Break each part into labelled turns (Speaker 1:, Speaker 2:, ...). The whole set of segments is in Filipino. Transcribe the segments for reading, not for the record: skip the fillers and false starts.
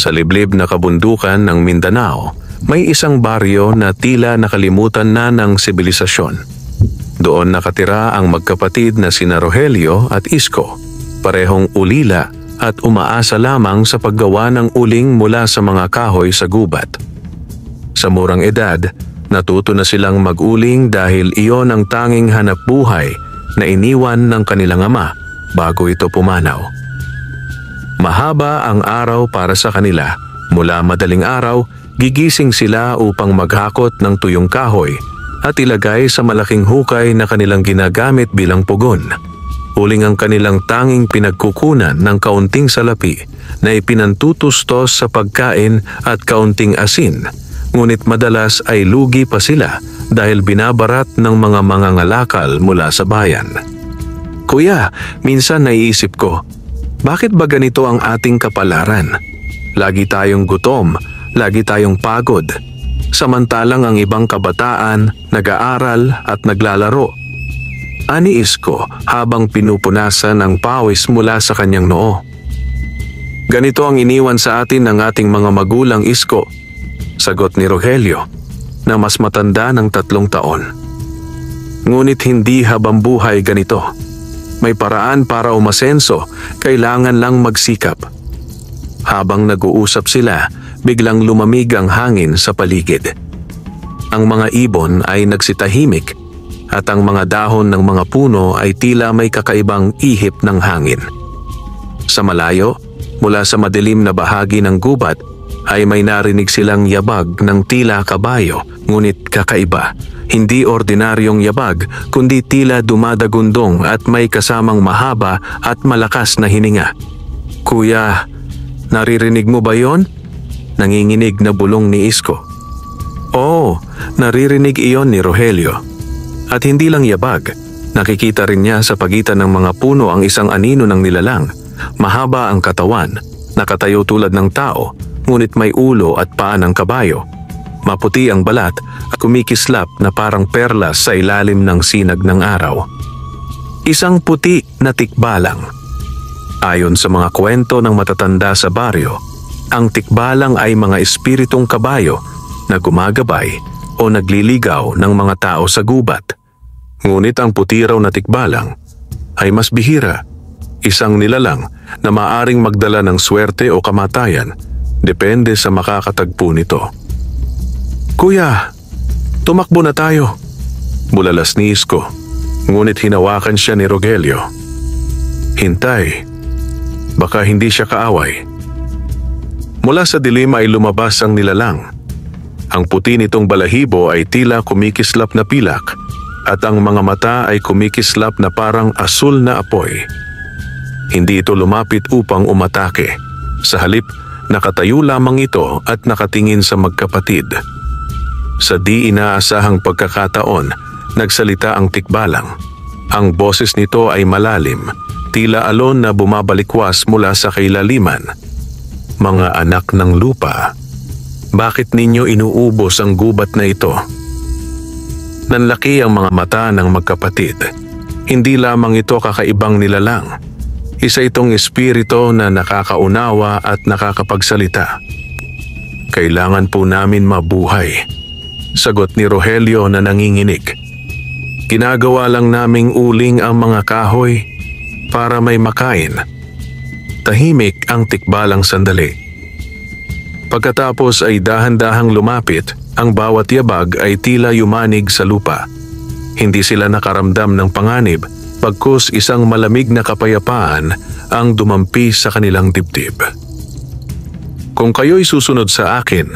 Speaker 1: Sa liblib na kabundukan ng Mindanao, may isang baryo na tila nakalimutan na ng sibilisasyon. Doon nakatira ang magkapatid na sina Rogelio at Isko, parehong ulila at umaasa lamang sa paggawa ng uling mula sa mga kahoy sa gubat. Sa murang edad, natuto na silang mag-uling dahil iyon ang tanging hanap buhay na iniwan ng kanilang ama bago ito pumanaw. Mahaba ang araw para sa kanila. Mula madaling araw, gigising sila upang maghakot ng tuyong kahoy at ilagay sa malaking hukay na kanilang ginagamit bilang pugon. Uling ang kanilang tanging pinagkukunan ng kaunting salapi na ipinantutustos sa pagkain at kaunting asin, ngunit madalas ay lugi pa sila dahil binabarat ng mga mangangalakal mula sa bayan. Kuya, minsan naiisip ko, bakit ba ganito ang ating kapalaran? Lagi tayong gutom, lagi tayong pagod. Samantalang ang ibang kabataan, nag-aaral at naglalaro. Ani Isko habang pinupunasan ang pawis mula sa kanyang noo. Ganito ang iniwan sa atin ng ating mga magulang, Isko, sagot ni Rogelio na mas matanda ng 3 taon. Ngunit hindi habang buhay ganito. May paraan para umasenso, kailangan lang magsikap. Habang nag-uusap sila, biglang lumamig ang hangin sa paligid. Ang mga ibon ay nagsitahimik at ang mga dahon ng mga puno ay tila may kakaibang ihip ng hangin. Sa malayo, mula sa madilim na bahagi ng gubat, ay may narinig silang yabag ng tila kabayo, ngunit kakaiba. Hindi ordinaryong yabag, kundi tila dumadagundong at may kasamang mahaba at malakas na hininga. Kuya, naririnig mo ba yon? Nanginginig na bulong ni Isko. Oo, naririnig iyon ni Rogelio. At hindi lang yabag, nakikita rin niya sa pagitan ng mga puno ang isang anino ng nilalang. Mahaba ang katawan, nakatayo tulad ng tao, ngunit may ulo at paa ng kabayo. Maputi ang balat at kumikislap na parang perlas sa ilalim ng sinag ng araw. Isang puti na tikbalang. Ayon sa mga kwento ng matatanda sa baryo, ang tikbalang ay mga espiritong kabayo na gumagabay o nagliligaw ng mga tao sa gubat. Ngunit ang puti raw na tikbalang ay mas bihira, isang nilalang na maaring magdala ng swerte o kamatayan, depende sa makakatagpo nito. Kuya, tumakbo na tayo, bulalas ni Isko, ngunit hinawakan siya ni Rogelio. Hintay, baka hindi siya kaaway. Mula sa dilim ay lumabas ang nilalang. Ang puti nitong balahibo ay tila kumikislap na pilak at ang mga mata ay kumikislap na parang asul na apoy. Hindi ito lumapit upang umatake. Sa halip, nakatayo lamang ito at nakatingin sa magkapatid. Sa di inaasahang pagkakataon, nagsalita ang tikbalang. Ang boses nito ay malalim, tila alon na bumabalikwas mula sa kailaliman. Mga anak ng lupa, bakit ninyo inuubos ang gubat na ito? Nanlaki ang mga mata ng magkapatid. Hindi lamang ito kakaibang nilalang. Isa itong espiritu na nakakaunawa at nakakapagsalita. Kailangan po namin mabuhay, sagot ni Rogelio na nanginginig. Ginagawa lang naming uling ang mga kahoy para may makain. Tahimik ang tikbalang sandali. Pagkatapos ay dahan-dahang lumapit, ang bawat yabag ay tila yumanig sa lupa. Hindi sila nakaramdam ng panganib, pagkus isang malamig na kapayapaan ang dumampi sa kanilang dibdib. Kung kayo'y susunod sa akin,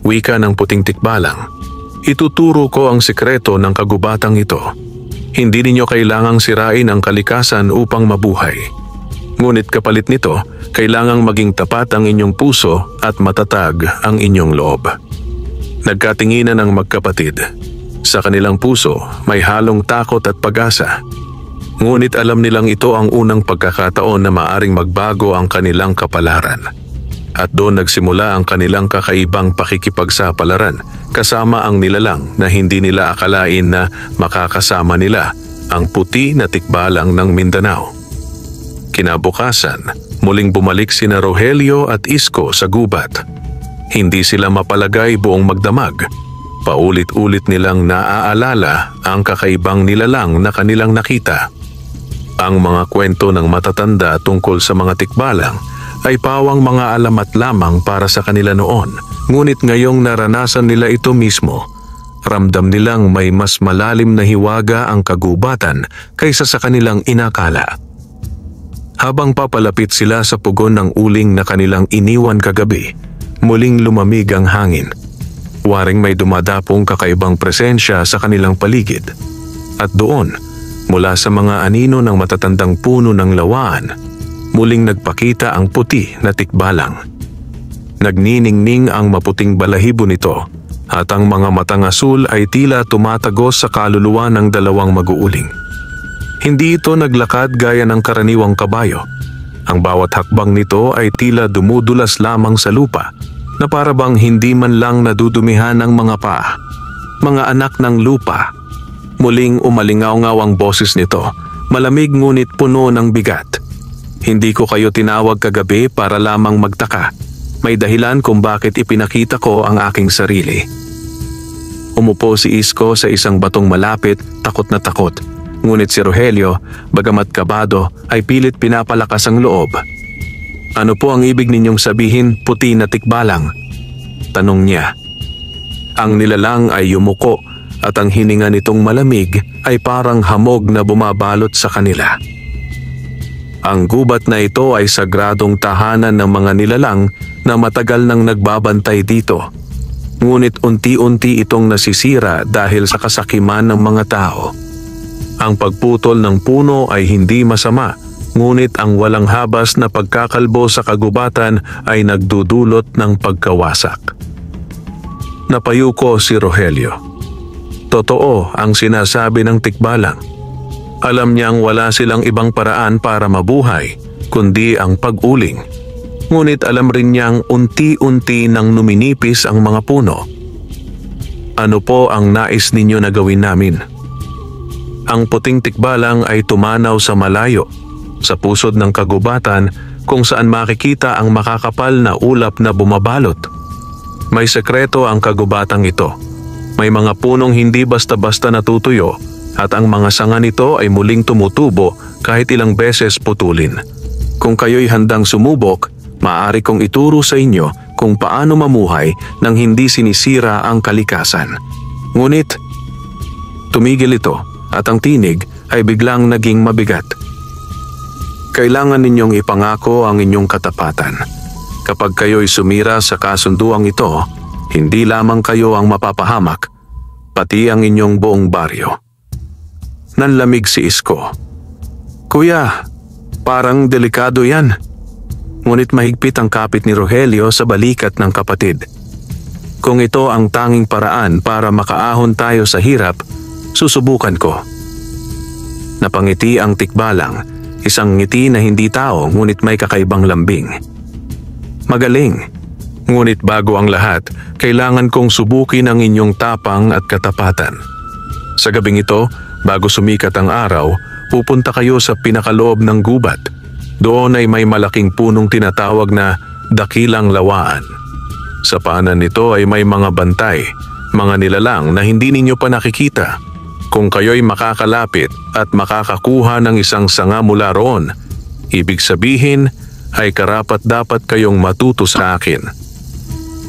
Speaker 1: wika ng puting tikbalang, ituturo ko ang sikreto ng kagubatang ito. Hindi ninyo kailangang sirain ang kalikasan upang mabuhay. Ngunit kapalit nito, kailangang maging tapat ang inyong puso at matatag ang inyong loob. Nagkatinginan ang magkapatid. Sa kanilang puso, may halong takot at pag-asa. Ngunit alam nilang ito ang unang pagkakataon na maaring magbago ang kanilang kapalaran. At doon nagsimula ang kanilang kakaibang pakikipagsapalaran kasama ang nilalang na hindi nila akalain na makakasama nila, ang puti na tikbalang ng Mindanao. Kinabukasan, muling bumalik sina Rogelio at Isko sa gubat. Hindi sila mapalagay buong magdamag. Paulit-ulit nilang naaalala ang kakaibang nilalang na kanilang nakita. Ang mga kwento ng matatanda tungkol sa mga tikbalang ay pawang mga alamat lamang para sa kanila noon. Ngunit ngayong naranasan nila ito mismo, ramdam nilang may mas malalim na hiwaga ang kagubatan kaysa sa kanilang inakala. Habang papalapit sila sa pugon ng uling na kanilang iniwan kagabi, muling lumamig ang hangin. Waring may dumadapong kakaibang presensya sa kanilang paligid. At doon, mula sa mga anino ng matatandang puno ng lawaan, muling nagpakita ang puti na tikbalang. Nagniningning ang maputing balahibo nito at ang mga matang asul ay tila tumatagos sa kaluluwa ng dalawang mag-uuling. Hindi ito naglakad gaya ng karaniwang kabayo. Ang bawat hakbang nito ay tila dumudulas lamang sa lupa na para bang hindi man lang nadudumihan ng mga paa. Mga anak ng lupa. Muling umalingaw-ngaw ang boses nito, malamig ngunit puno ng bigat. Hindi ko kayo tinawag kagabi para lamang magtaka. May dahilan kung bakit ipinakita ko ang aking sarili. Umupo si Isko sa isang batong malapit, takot na takot. Ngunit si Rogelio, bagamat kabado, ay pilit pinapalakas ang loob. Ano po ang ibig ninyong sabihin, puti na tikbalang? Tanong niya. Ang nilalang ay yumuko at ang hininga nitong malamig ay parang hamog na bumabalot sa kanila. Ang gubat na ito ay sagradong tahanan ng mga nilalang na matagal nang nagbabantay dito. Ngunit unti-unti itong nasisira dahil sa kasakiman ng mga tao. Ang pagputol ng puno ay hindi masama, ngunit ang walang habas na pagkakalbo sa kagubatan ay nagdudulot ng pagkawasak. Napayuko si Rogelio. Totoo ang sinasabi ng tikbalang. Alam niyang wala silang ibang paraan para mabuhay, kundi ang pag-uling. Ngunit alam rin niyang unti-unti nang numinipis ang mga puno. Ano po ang nais ninyo na gawin namin? Ang puting tikbalang ay tumanaw sa malayo, sa pusod ng kagubatan kung saan makikita ang makakapal na ulap na bumabalot. May sekreto ang kagubatang ito. May mga punong hindi basta-basta natutuyo at ang mga sanga nito ay muling tumutubo kahit ilang beses putulin. Kung kayo'y handang sumubok, maaari kong ituro sa inyo kung paano mamuhay nang hindi sinisira ang kalikasan. Ngunit, tumigil ito at ang tinig ay biglang naging mabigat. Kailangan ninyong ipangako ang inyong katapatan. Kapag kayo'y sumira sa kasunduang ito, hindi lamang kayo ang mapapahamak, pati ang inyong buong baryo. Nanlamig si Isko. Kuya, parang delikado yan. Ngunit mahigpit ang kapit ni Rogelio sa balikat ng kapatid. Kung ito ang tanging paraan para makaahon tayo sa hirap, susubukan ko. Napangiti ang tikbalang, isang ngiti na hindi tao ngunit may kakaibang lambing. Magaling, ngunit bago ang lahat, kailangan kong subukin ang inyong tapang at katapatan. Sa gabing ito, bago sumikat ang araw, pupunta kayo sa pinakaloob ng gubat. Doon ay may malaking punong tinatawag na dakilang lawaan. Sa paanan nito ay may mga bantay, mga nilalang na hindi ninyo pa nakikita. Kung kayo'y makakalapit at makakakuha ng isang sanga mula roon, ibig sabihin ay karapat-dapat kayong matuto sa akin.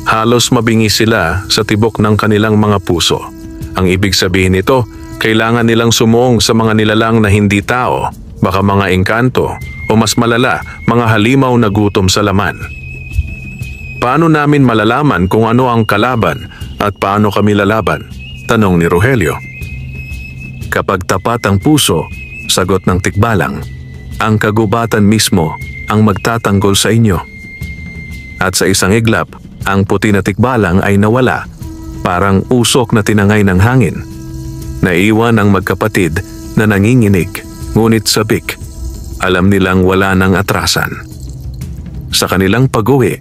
Speaker 1: Halos mabingi sila sa tibok ng kanilang mga puso. Ang ibig sabihin nito, kailangan nilang sumuong sa mga nilalang na hindi tao, baka mga engkanto o mas malala, mga halimaw na gutom sa laman. Paano namin malalaman kung ano ang kalaban at paano kami lalaban? Tanong ni Rogelio. Kapag tapat ang puso, sagot ng tikbalang, ang kagubatan mismo ang magtatanggol sa inyo. At sa isang iglap, ang puti na tikbalang ay nawala, parang usok na tinangay ng hangin. Naiwan ang magkapatid na nanginginig, ngunit sabik. Alam nilang wala nang atrasan. Sa kanilang pag-uwi,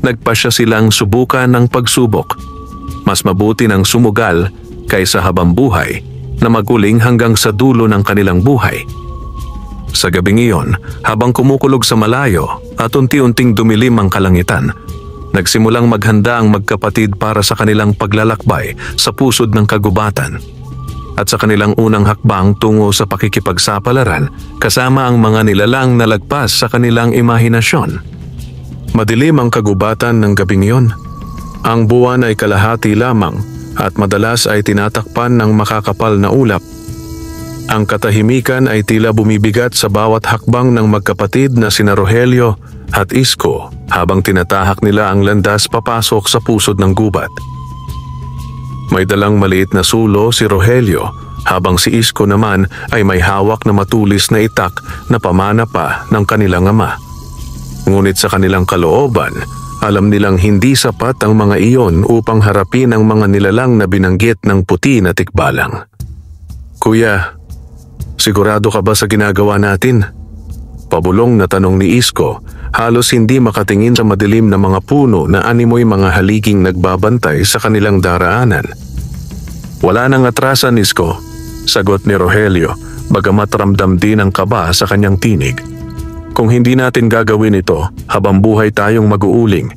Speaker 1: nagpasya silang subukan ng pagsubok. Mas mabuti ng sumugal kaysa habang buhay na maguling hanggang sa dulo ng kanilang buhay. Sa gabing iyon, habang kumukulog sa malayo at unti-unting dumilim ang kalangitan, nagsimulang maghanda ang magkapatid para sa kanilang paglalakbay sa pusod ng kagubatan at sa kanilang unang hakbang tungo sa pakikipagsapalaran kasama ang mga nilalang na lagpas sa kanilang imahinasyon. Madilim ang kagubatan ng gabing iyon. Ang buwan ay kalahati lamang at madalas ay tinatakpan ng makakapal na ulap. Ang katahimikan ay tila bumibigat sa bawat hakbang ng magkapatid na sina Rogelio at Isko habang tinatahak nila ang landas papasok sa pusod ng gubat. May dalang maliit na sulo si Rogelio habang si Isko naman ay may hawak na matulis na itak na pamana pa ng kanilang ama. Ngunit sa kanilang kalooban, alam nilang hindi sapat ang mga iyon upang harapin ang mga nilalang na binanggit ng puti na tikbalang. "Kuya, sigurado ka ba sa ginagawa natin?" Pabulong na tanong ni Isko, halos hindi makatingin sa madilim na mga puno na animoy mga haliging nagbabantay sa kanilang daraanan. "Wala nang atrasan, Isko," sagot ni Rogelio, bagamat ramdam din ang kaba sa kanyang tinig. "Kung hindi natin gagawin ito, habang buhay tayong mag-uuling.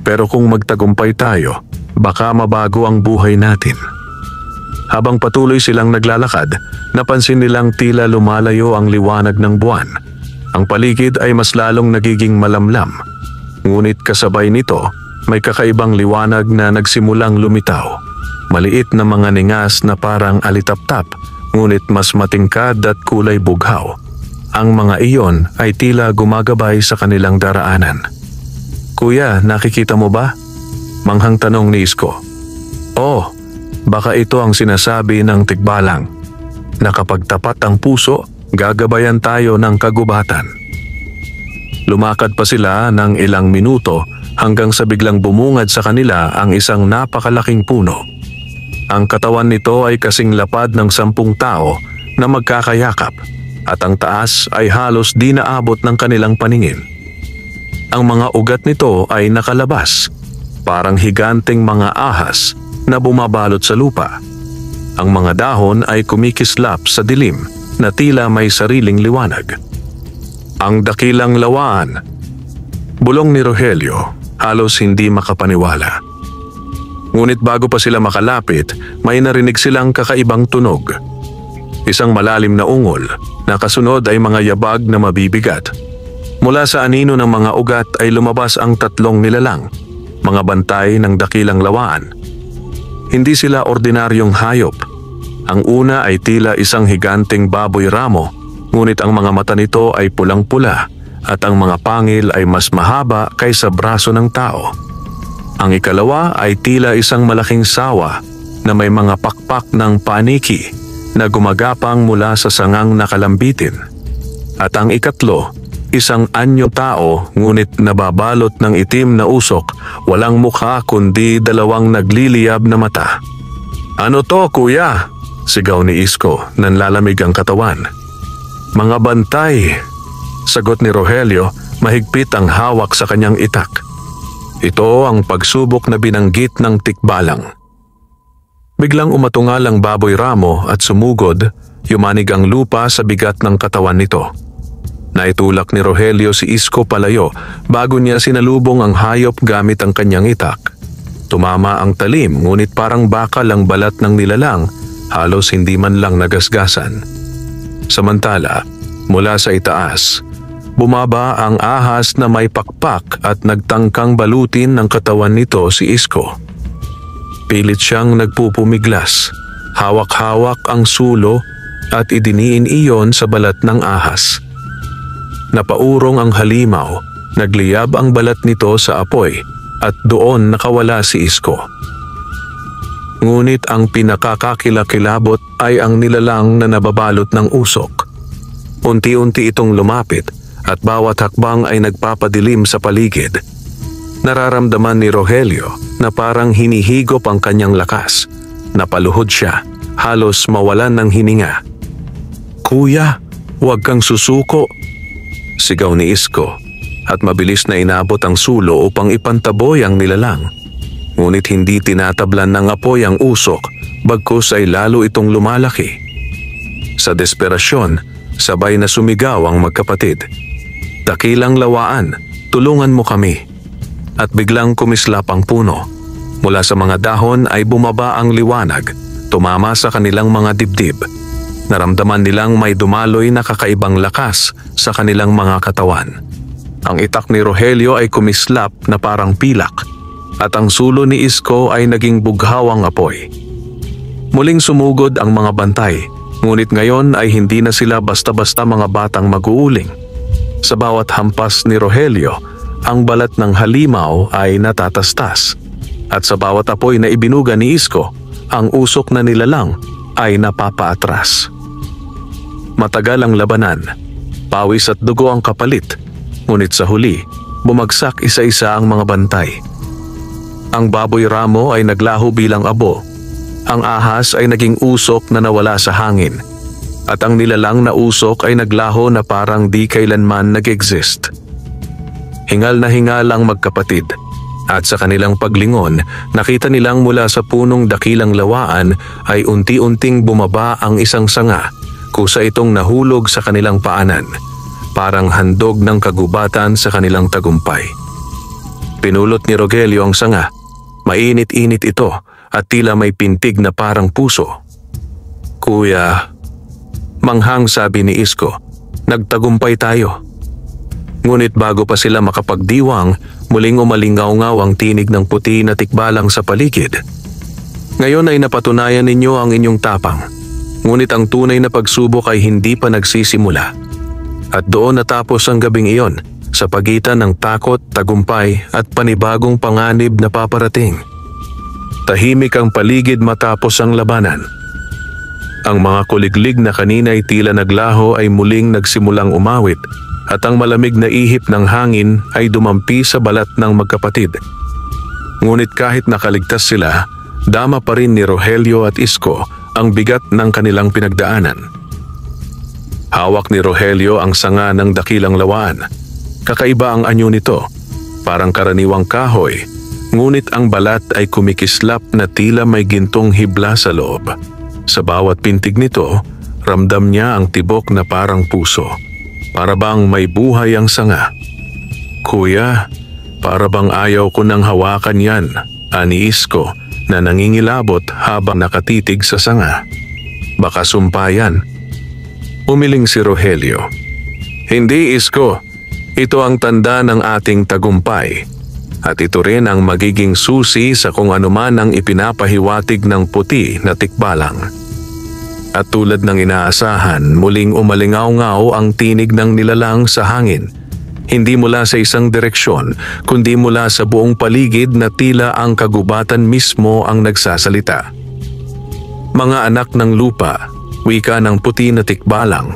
Speaker 1: Pero kung magtagumpay tayo, baka mabago ang buhay natin." Habang patuloy silang naglalakad, napansin nilang tila lumalayo ang liwanag ng buwan. Ang paligid ay mas lalong nagiging malamlam. Ngunit kasabay nito, may kakaibang liwanag na nagsimulang lumitaw. Maliit na mga ningas na parang alitaptap, ngunit mas matingkad at kulay bughaw. Ang mga iyon ay tila gumagabay sa kanilang daraanan. "Kuya, nakikita mo ba?" manghang tanong ni Isko. "Oh, baka ito ang sinasabi ng tikbalang. Na kapag tapat ang puso, gagabayan tayo ng kagubatan." Lumakad pa sila ng ilang minuto hanggang sa biglang bumungad sa kanila ang isang napakalaking puno. Ang katawan nito ay kasing lapad ng 10 tao na magkakayakap at ang taas ay halos di naabot ng kanilang paningin. Ang mga ugat nito ay nakalabas, parang higanteng mga ahas na bumabalot sa lupa. Ang mga dahon ay kumikislap sa dilim na tila may sariling liwanag. "Ang dakilang lawaan," bulong ni Rogelio, halos hindi makapaniwala. Ngunit bago pa sila makalapit, may narinig silang kakaibang tunog. Isang malalim na ungol, na kasunod ay mga yabag na mabibigat. Mula sa anino ng mga ugat ay lumabas ang 3 nilalang, mga bantay ng dakilang lawaan. Hindi sila ordinaryong hayop. Ang una ay tila isang higanteng baboy ramo, ngunit ang mga mata nito ay pulang-pula at ang mga pangil ay mas mahaba kaysa braso ng tao. Ang ikalawa ay tila isang malaking sawa na may mga pakpak ng paniki na gumagapang mula sa sangang nakalambitin. At ang ikatlo, isang anyo tao ngunit nababalot ng itim na usok, walang mukha kundi 2 nagliliyab na mata. "Ano to, kuya?" sigaw ni Isko, nanlalamig ang katawan. "Mga bantay," sagot ni Rogelio, mahigpit ang hawak sa kanyang itak. Ito ang pagsubok na binanggit ng tikbalang. Biglang umatungal ang baboy ramo at sumugod, yumanig ang lupa sa bigat ng katawan nito. Naitulak ni Rogelio si Isko palayo bago niya sinalubong ang hayop gamit ang kanyang itak. Tumama ang talim ngunit parang bakal ang balat ng nilalang, halos hindi man lang nagasgasan. Samantala, mula sa itaas, bumaba ang ahas na may pakpak at nagtangkang balutin ng katawan nito si Isko. Pilit siyang nagpupumiglas, hawak-hawak ang sulo at idiniin iyon sa balat ng ahas. Napaurong ang halimaw, nagliyab ang balat nito sa apoy at doon nakawala si Isko. Ngunit ang pinakakakilakilabot ay ang nilalang na nababalot ng usok. Unti-unti itong lumapit at bawat hakbang ay nagpapadilim sa paligid. Nararamdaman ni Rogelio na parang hinihigop ang kanyang lakas. Napaluhod siya, halos mawalan ng hininga. "Kuya, huwag kang susuko," sigaw ni Isko, at mabilis na inabot ang sulo upang ipantaboy ang nilalang. Ngunit hindi tinatablan ng apoy ang usok, bagkus ay lalo itong lumalaki. Sa desperasyon, Sabay na sumigaw ang magkapatid. "Dakilang lawaan, tulungan mo kami." At biglang kumislap ang puno. Mula sa mga dahon ay bumaba ang liwanag, tumama sa kanilang mga dibdib. Naramdaman nilang may dumaloy na kakaibang lakas sa kanilang mga katawan. Ang itak ni Rogelio ay kumislap na parang pilak at ang sulo ni Isko ay naging bughawang apoy. Muling sumugod ang mga bantay, ngunit ngayon ay hindi na sila basta-basta mga batang mag-uuling. Sa bawat hampas ni Rogelio, ang balat ng halimaw ay natatastas. At sa bawat apoy na ibinuga ni Isko, ang usok na nilalang ay napapaatras. Matagal ang labanan, pawis at dugo ang kapalit, ngunit sa huli, bumagsak isa-isa ang mga bantay. Ang baboy ramo ay naglaho bilang abo, ang ahas ay naging usok na nawala sa hangin, at ang nilalang na usok ay naglaho na parang di kailanman nag-exist. Hingal na hingal ang magkapatid, at sa kanilang paglingon, nakita nilang mula sa punong dakilang lawaan ay unti-unting bumaba ang isang sanga, kusa itong nahulog sa kanilang paanan, parang handog ng kagubatan sa kanilang tagumpay. Pinulot ni Rogelio ang sanga, mainit-init ito at tila may pintig na parang puso. "Kuya," manghang sabi ni Isko, "nagtagumpay tayo." Ngunit bago pa sila makapagdiwang, muling umalingaw-ngaw ang tinig ng puti na tikbalang sa paligid. "Ngayon ay napatunayan ninyo ang inyong tapang, ngunit ang tunay na pagsubok ay hindi pa nagsisimula." At doon natapos ang gabing iyon, sa pagitan ng takot, tagumpay at panibagong panganib na paparating. Tahimik ang paligid matapos ang labanan. Ang mga kuliglig na kanina ay tila naglaho ay muling nagsimulang umawit, at ang malamig na ihip ng hangin ay dumampi sa balat ng magkapatid. Ngunit kahit nakaligtas sila, dama pa rin ni Rogelio at Isko ang bigat ng kanilang pinagdaanan. Hawak ni Rogelio ang sanga ng dakilang lawaan. Kakaiba ang anyo nito, parang karaniwang kahoy, ngunit ang balat ay kumikislap na tila may gintong hibla sa loob. Sa bawat pintig nito, ramdam niya ang tibok na parang puso. Para bang may buhay ang sanga. "Kuya, para bang ayaw ko nang hawakan yan," ani Isko na nangingilabot habang nakatitig sa sanga. "Baka sumpayan." Umiling si Rogelio. "Hindi, Isko. Ito ang tanda ng ating tagumpay. At ito rin ang magiging susi sa kung anuman ang ipinapahiwatig ng puti na tikbalang." At tulad ng inaasahan, muling umalingaw-ngaw ang tinig ng nilalang sa hangin. Hindi mula sa isang direksyon, kundi mula sa buong paligid na tila ang kagubatan mismo ang nagsasalita. "Mga anak ng lupa," wika ng puti na tikbalang,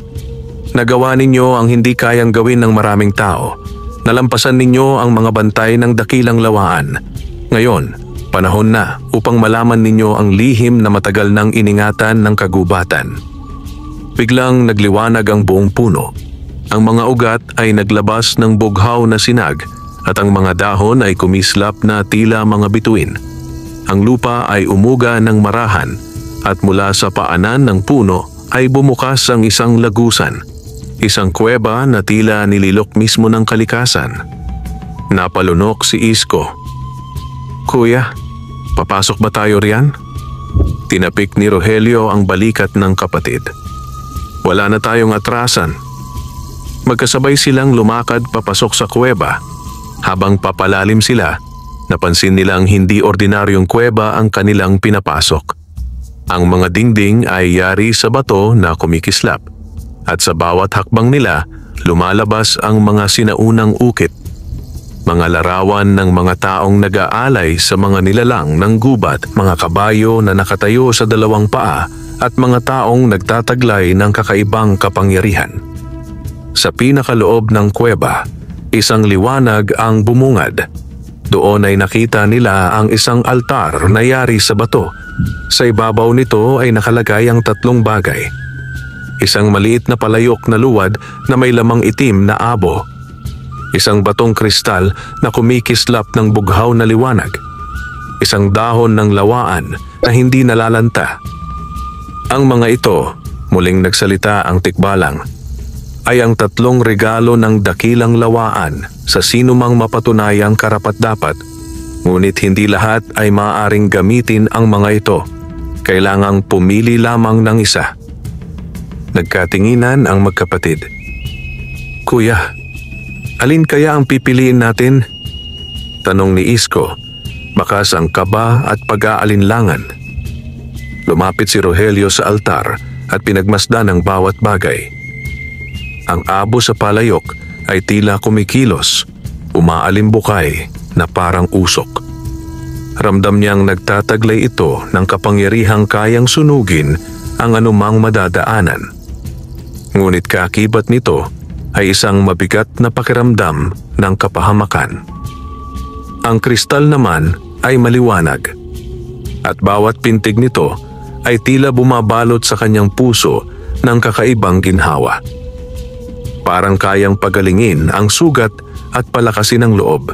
Speaker 1: "nagawa ninyo ang hindi kayang gawin ng maraming tao. Nalampasan ninyo ang mga bantay ng dakilang lawaan. Ngayon, panahon na upang malaman ninyo ang lihim na matagal nang iningatan ng kagubatan." Biglang nagliwanag ang buong puno. Ang mga ugat ay naglabas ng bughaw na sinag at ang mga dahon ay kumislap na tila mga bituin. Ang lupa ay umuga ng marahan at mula sa paanan ng puno ay bumukas ang isang lagusan. Isang kuweba na tila nililok mismo ng kalikasan. Napalunok si Isko. "Kuya, papasok ba tayo riyan?" Tinapik ni Rogelio ang balikat ng kapatid. "Wala na tayong atrasan." Magkasabay silang lumakad papasok sa kuweba. Habang papalalim sila, napansin nilang hindi ordinaryong kuweba ang kanilang pinapasok. Ang mga dingding ay yari sa bato na kumikislap, at sa bawat hakbang nila lumalabas ang mga sinaunang ukit. Mga larawan ng mga taong nag-aalay sa mga nilalang ng gubat, mga kabayo na nakatayo sa dalawang paa at mga taong nagtataglay ng kakaibang kapangyarihan. Sa pinakaloob ng kuweba, isang liwanag ang bumungad. Doon ay nakita nila ang isang altar na yari sa bato. Sa ibabaw nito ay nakalagay ang tatlong bagay. Isang maliit na palayok na luwad na may lamang itim na abo. Isang batong kristal na kumikislap ng bughaw na liwanag. Isang dahon ng lawaan na hindi nalalanta. Ang mga ito, muling nagsalita ang tikbalang, ay ang 3 regalo ng dakilang lawaan sa sinumang mapatunayang karapat-dapat. Ngunit hindi lahat ay maaaring gamitin ang mga ito. Kailangang pumili lamang ng isa. Nagkatinginan ang magkapatid. Kuya, alin kaya ang pipiliin natin? Tanong ni Isko, bakas ang kaba at pag-aalinlangan. Lumapit si Rogelio sa altar at pinagmasdan ang bawat bagay. Ang abo sa palayok ay tila kumikilos, umaalimbukay na parang usok. Ramdam niyang nagtataglay ito ng kapangyarihang kayang sunugin ang anumang madadaanan. Ngunit kaakibat nito ay isang mabigat na pakiramdam ng kapahamakan. Ang kristal naman ay maliwanag, at bawat pintig nito ay tila bumabalot sa kanyang puso ng kakaibang ginhawa. Parang kayang pagalingin ang sugat at palakasin ang loob.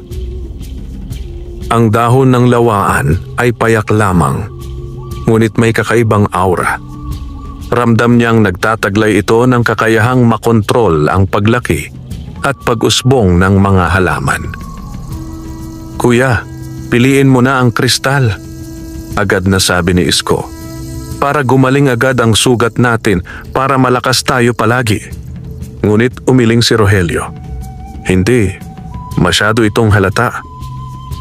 Speaker 1: Ang dahon ng lawaan ay payak lamang, ngunit may kakaibang aura. Ramdam niyang nagtataglay ito ng kakayahang makontrol ang paglaki at pag-usbong ng mga halaman. Kuya, piliin mo na ang kristal, agad na sabi ni Isko. Para gumaling agad ang sugat natin, para malakas tayo palagi. Ngunit umiling si Rogelio. Hindi, masyado itong halata.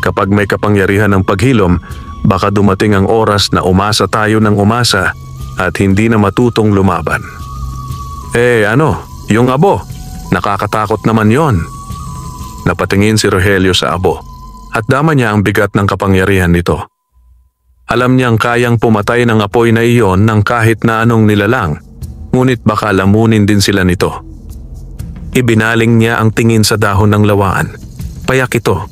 Speaker 1: Kapag may kapangyarihan ng paghilom, baka dumating ang oras na umasa tayo ng umasa at hindi na matutong lumaban. Yung abo, nakakatakot naman yon. Napatingin si Rogelio sa abo at dama niya ang bigat ng kapangyarihan nito. Alam niyang kayang pumatay ng apoy na iyon ng kahit na anong nilalang, ngunit baka lamunin din sila nito. Ibinaling niya ang tingin sa dahon ng lawaan. Payak ito,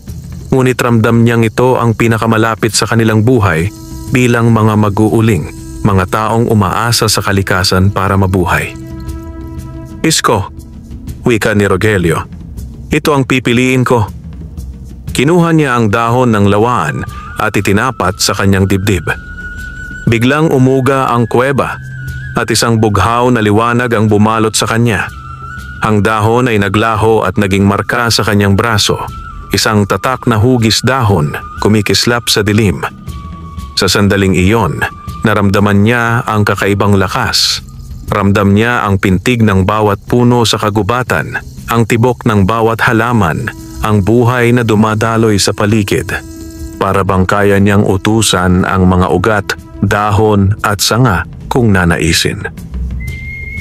Speaker 1: ngunit ramdam niyang ito ang pinakamalapit sa kanilang buhay bilang mga mag-uuling, mga taong umaasa sa kalikasan para mabuhay. Isko, wika ni Rogelio, ito ang pipiliin ko. Kinuha niya ang dahon ng lawaan at itinapat sa kanyang dibdib. Biglang umuga ang kuweba at isang bughaw na liwanag ang bumalot sa kanya. Ang dahon ay naglaho at naging marka sa kanyang braso. Isang tatak na hugis dahon kumikislap sa dilim. Sa sandaling iyon, naramdaman niya ang kakaibang lakas. Ramdam niya ang pintig ng bawat puno sa kagubatan, ang tibok ng bawat halaman, ang buhay na dumadaloy sa paligid. Para bang kaya niyang utusan ang mga ugat, dahon at sanga kung nanaisin.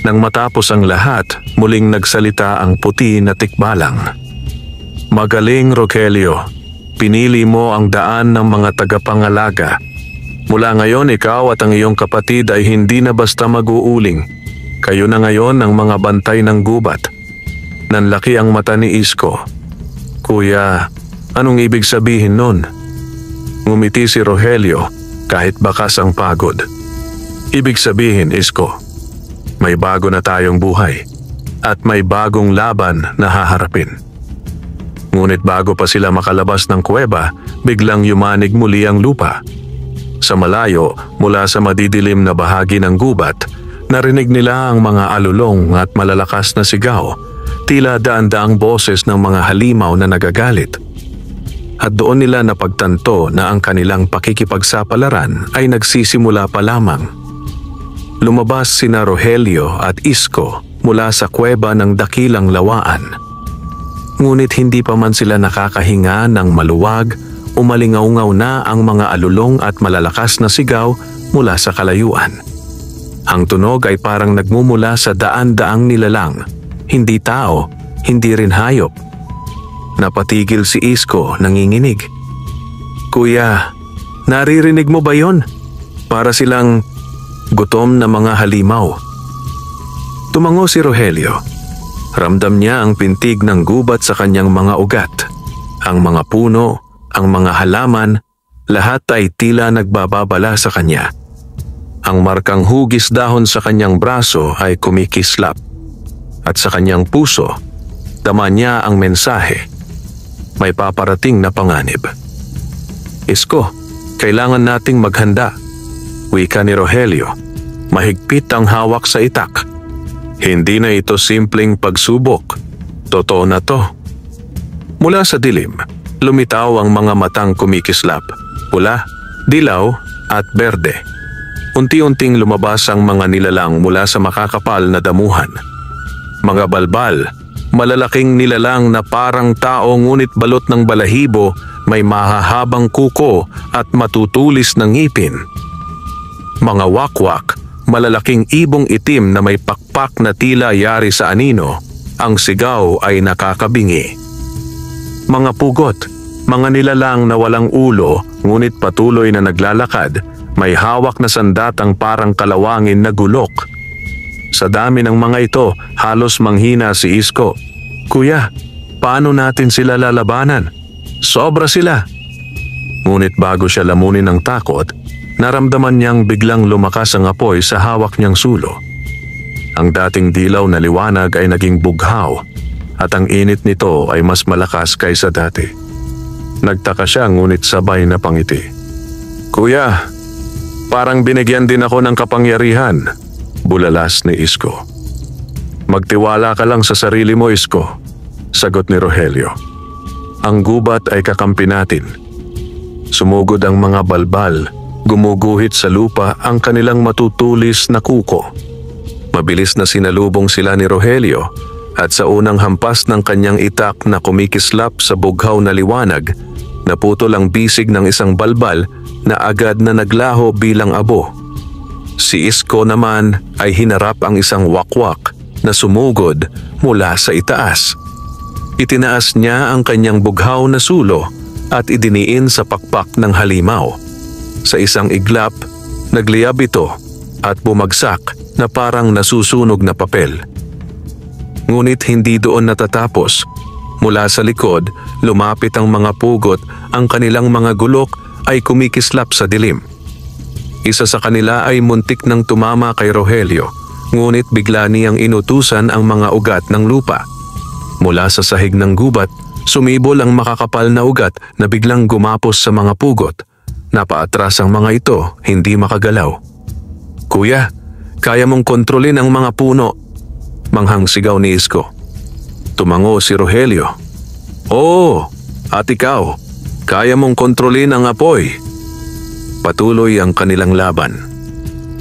Speaker 1: Nang matapos ang lahat, muling nagsalita ang puti na tikbalang. Magaling, Rogelio. Pinili mo ang daan ng mga tagapangalaga. Mula ngayon, ikaw at ang iyong kapatid ay hindi na basta mag-uuling. Kayo na ngayon ang mga bantay ng gubat. Nanlaki ang mata ni Isko. Kuya, anong ibig sabihin nun? Ngumiti si Rogelio kahit bakas ang pagod. Ibig sabihin, Isko, may bago na tayong buhay at may bagong laban na haharapin. Ngunit bago pa sila makalabas ng kuweba, biglang yumanig muli ang lupa. Sa malayo, mula sa madidilim na bahagi ng gubat, narinig nila ang mga alulong at malalakas na sigaw, tila daan-daang boses ng mga halimaw na nagagalit. At doon nila napagtanto na ang kanilang pakikipagsapalaran ay nagsisimula pa lamang. Lumabas sina Rogelio at Isko mula sa kuweba ng dakilang lawaan. Ngunit hindi pa man sila nakakahinga ng maluwag, umalingaw-ngaw na ang mga alulong at malalakas na sigaw mula sa kalayuan. Ang tunog ay parang nagmumula sa daan-daang nilalang, hindi tao, hindi rin hayop. Napatigil si Isko, nanginginig. Kuya, naririnig mo ba yon? Para silang gutom na mga halimaw. Tumango si Rogelio. Ramdam niya ang pintig ng gubat sa kanyang mga ugat. Ang mga puno, ang mga halaman, lahat ay tila nagbababala sa kanya. Ang markang hugis dahon sa kanyang braso ay kumikislap. At sa kanyang puso, dama niya ang mensahe. May paparating na panganib. Isko, kailangan nating maghanda. Wika ni Rogelio. Mahigpit ang hawak sa itak. Hindi na ito simpleng pagsubok. Totoo na to. Mula sa dilim, lumitaw ang mga matang kumikislap. Pula, dilaw at berde. Unti-unting lumabas ang mga nilalang mula sa makakapal na damuhan. Mga balbal, malalaking nilalang na parang tao ngunit balot ng balahibo, may mahahabang kuko at matutulis ng ngipin. Mga wakwak, malalaking ibong itim na may pakpak na tila yari sa anino, ang sigaw ay nakakabingi. Mga pugot, mga nilalang na walang ulo ngunit patuloy na naglalakad, may hawak na sandatang parang kalawangin na gulok. Sa dami ng mga ito, halos manghina si Isko. Kuya, paano natin sila lalabanan? Sobra sila. Ngunit bago siya lamunin ng takot, naramdaman niyang biglang lumakas ang apoy sa hawak niyang sulo. Ang dating dilaw na liwanag ay naging bughaw at ang init nito ay mas malakas kaysa dati. Nagtaka siya ngunit sabay na pangiti. Kuya, parang binigyan din ako ng kapangyarihan. Bulalas ni Isko. Magtiwala ka lang sa sarili mo, Isko, sagot ni Rogelio. Ang gubat ay kakampi natin. Sumugod ang mga balbal, gumuguhit sa lupa ang kanilang matutulis na kuko. Mabilis na sinalubong sila ni Rogelio at sa unang hampas ng kanyang itak na kumikislap sa bughaw na liwanag, naputol ang bisig ng isang balbal na agad na naglaho bilang abo. Si Isko naman ay hinarap ang isang wakwak na sumugod mula sa itaas. Itinaas niya ang kanyang bughaw na sulo at idiniin sa pakpak ng halimaw. Sa isang iglap, nagliyab ito at bumagsak na parang nasusunog na papel. Ngunit hindi doon natatapos. Mula sa likod, lumapit ang mga pugot, ang kanilang mga gulok ay kumikislap sa dilim. Isa sa kanila ay muntik nang tumama kay Rogelio, ngunit bigla niyang inutusan ang mga ugat ng lupa. Mula sa sahig ng gubat, sumibol ang makakapal na ugat na biglang gumapos sa mga pugot. Napaatras ang mga ito, hindi makagalaw. Kuya, kaya mong kontrolin ang mga puno, manghang sigaw ni Isko. Tumango si Rogelio. Oo, at ikaw, kaya mong kontrolin ang apoy. Patuloy ang kanilang laban.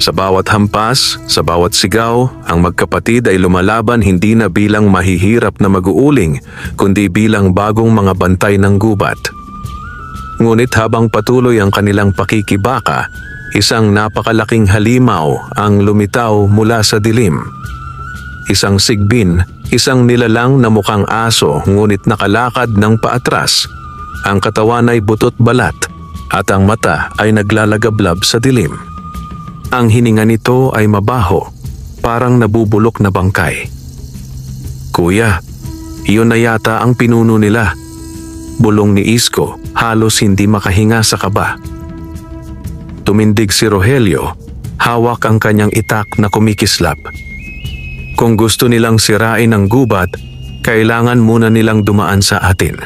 Speaker 1: Sa bawat hampas, sa bawat sigaw, ang magkapatid ay lumalaban hindi na bilang mahihirap na mag-uuling, kundi bilang bagong mga bantay ng gubat. Ngunit habang patuloy ang kanilang pakikibaka, isang napakalaking halimaw ang lumitaw mula sa dilim. Isang sigbin, isang nilalang na mukhang aso ngunit nakalakad ng paatras. Ang katawan ay butot balat at ang mata ay naglalagablab sa dilim. Ang hininga nito ay mabaho, parang nabubulok na bangkay. Kuya, iyon na yata ang pinuno nila. Bulong ni Isko, halos hindi makahinga sa kaba. Tumindig si Rogelio, hawak ang kanyang itak na kumikislap. Kung gusto nilang sirain ang gubat, kailangan muna nilang dumaan sa atin.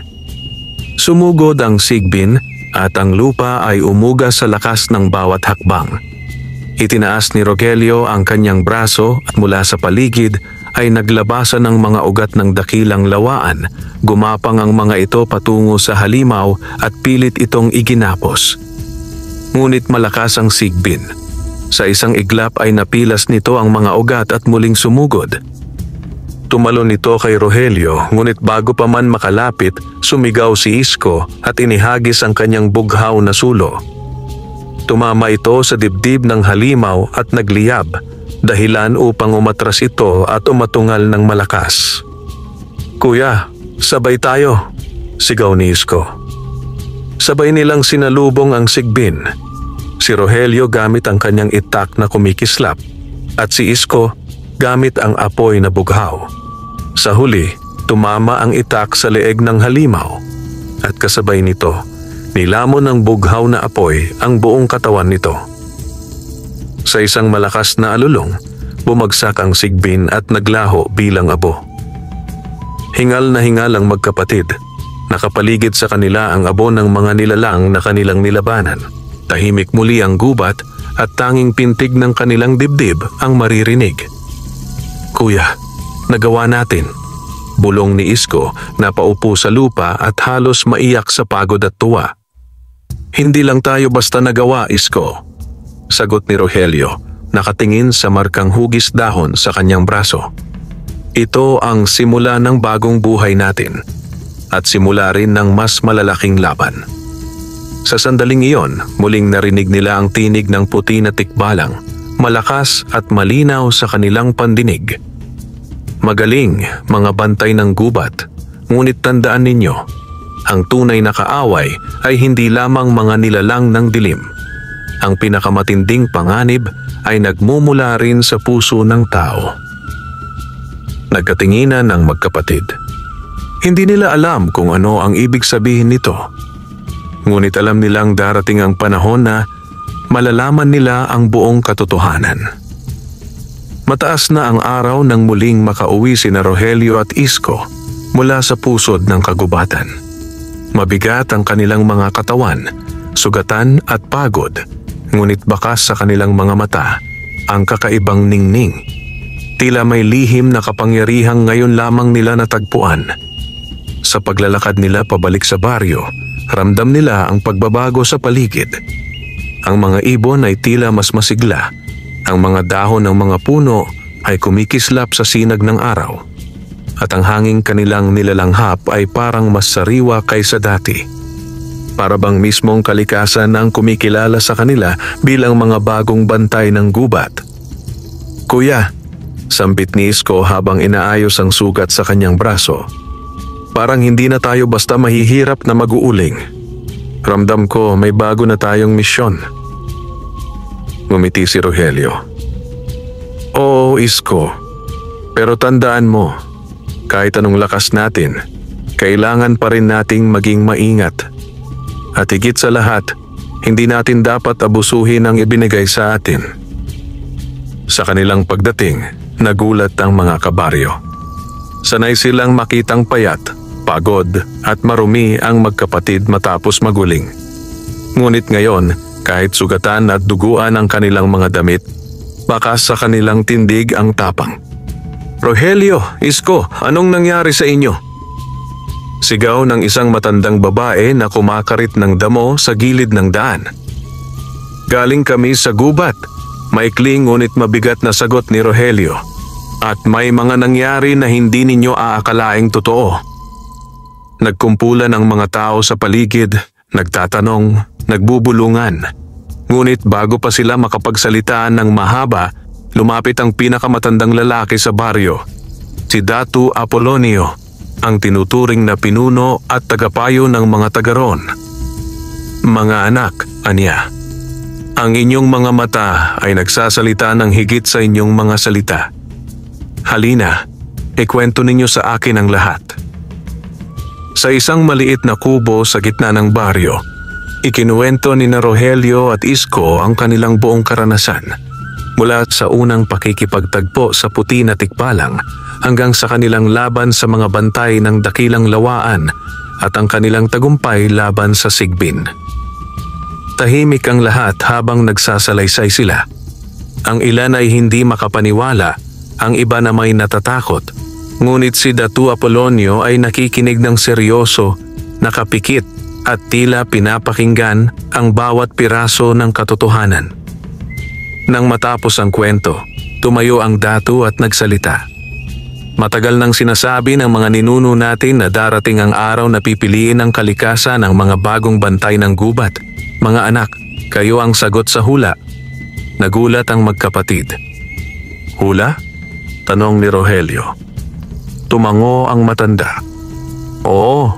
Speaker 1: Sumugod ang sigbin at ang lupa ay umugas sa lakas ng bawat hakbang. Itinaas ni Rogelio ang kanyang braso at mula sa paligid ay naglabasan ng mga ugat ng dakilang lawaan. Gumapang ang mga ito patungo sa halimaw at pilit itong iginapos. Ngunit malakas ang sigbin. Sa isang iglap ay napilas nito ang mga ugat at muling sumugod. Tumalon ito kay Rogelio, ngunit bago pa man makalapit, sumigaw si Isko at inihagis ang kanyang bughaw na sulo. Tumama ito sa dibdib ng halimaw at nagliyab, dahilan upang umatras ito at umatungal ng malakas. Kuya, sabay tayo, sigaw ni Isko. Sabay nilang sinalubong ang sigbin. Si Rogelio gamit ang kanyang itak na kumikislap at si Isko gamit ang apoy na bughaw. Sa huli, tumama ang itak sa leeg ng halimaw at kasabay nito, nilamon ng bughaw na apoy ang buong katawan nito. Sa isang malakas na alulong, bumagsak ang sigbin at naglaho bilang abo. Hingal na hingal ang magkapatid. Nakapaligid sa kanila ang abo ng mga nilalang na kanilang nilabanan. Tahimik muli ang gubat at tanging pintig ng kanilang dibdib ang maririnig. Kuya, nagawa natin. Bulong ni Isko na paupo sa lupa at halos maiyak sa pagod at tuwa. Hindi lang tayo basta nagawa, Isko. Sagot ni Rogelio, nakatingin sa markang hugis dahon sa kanyang braso. Ito ang simula ng bagong buhay natin at simula rin ng mas malalaking laban. Sa sandaling iyon, muling narinig nila ang tinig ng puti na tikbalang, malakas at malinaw sa kanilang pandinig. Magaling, mga bantay ng gubat, ngunit tandaan ninyo, ang tunay na kaaway ay hindi lamang mga nilalang ng dilim. Ang pinakamatinding panganib ay nagmumula rin sa puso ng tao. Nagkatinginan ang magkapatid. Hindi nila alam kung ano ang ibig sabihin nito. Ngunit alam nilang darating ang panahon na malalaman nila ang buong katotohanan. Mataas na ang araw nang muling makauwi sina Rogelio at Isko mula sa pusod ng kagubatan. Mabigat ang kanilang mga katawan, sugatan at pagod, ngunit bakas sa kanilang mga mata ang kakaibang ningning. Tila may lihim na kapangyarihang ngayon lamang nila natagpuan. Sa paglalakad nila pabalik sa baryo, ramdam nila ang pagbabago sa paligid. Ang mga ibon ay tila mas masigla. Ang mga dahon ng mga puno ay kumikislap sa sinag ng araw. At ang hanging kanilang nilalanghap ay parang mas sariwa kaysa dati. Para bang mismong kalikasan ang kumikilala sa kanila bilang mga bagong bantay ng gubat. Kuya, sambit ni Isko habang inaayos ang sugat sa kanyang braso. Parang hindi na tayo basta mahihirap na mag-uuling. Ramdam ko may bago na tayong misyon. Ngumiti si Rogelio. Oo, Isko. Pero tandaan mo, kahit anong lakas natin, kailangan pa rin nating maging maingat. At higit sa lahat, hindi natin dapat abusuhin ang ibinigay sa atin. Sa kanilang pagdating, nagulat ang mga kabaryo. Sanay silang makitang payat, pagod at marumi ang magkapatid matapos maguling. Ngunit ngayon, kahit sugatan at duguan ang kanilang mga damit, bakas sa kanilang tindig ang tapang. Rogelio, Isko, anong nangyari sa inyo? Sigaw ng isang matandang babae na kumakarit ng damo sa gilid ng daan. Galing kami sa gubat, maikling ngunit mabigat na sagot ni Rogelio. At may mga nangyari na hindi ninyo aakalaing totoo. Nagkumpulan ang mga tao sa paligid, nagtatanong, nagbubulungan. Ngunit bago pa sila makapagsalitaan ng mahaba, lumapit ang pinakamatandang lalaki sa baryo, si Datu Apolonio, ang tinuturing na pinuno at tagapayo ng mga taga-ron. Mga anak, anya, ang inyong mga mata ay nagsasalita ng higit sa inyong mga salita. Halina, ikwento ninyo sa akin ang lahat. Sa isang maliit na kubo sa gitna ng baryo, ikinuwento ni Rogelio at Isko ang kanilang buong karanasan. Mula sa unang pakikipagtagpo sa puti na tikbalang hanggang sa kanilang laban sa mga bantay ng dakilang lawaan at ang kanilang tagumpay laban sa sigbin. Tahimik ang lahat habang nagsasalaysay sila. Ang ilan ay hindi makapaniwala, ang iba na may natatakot. Ngunit si Datu Apolonio ay nakikinig ng seryoso, nakapikit at tila pinapakinggan ang bawat piraso ng katotohanan. Nang matapos ang kwento, tumayo ang Datu at nagsalita. Matagal nang sinasabi ng mga ninuno natin na darating ang araw na pipiliin ang kalikasan ng mga bagong bantay ng gubat. Mga anak, kayo ang sagot sa hula. Nagulat ang magkapatid. Hula? Tanong ni Rogelio. Tumango ang matanda. Oo,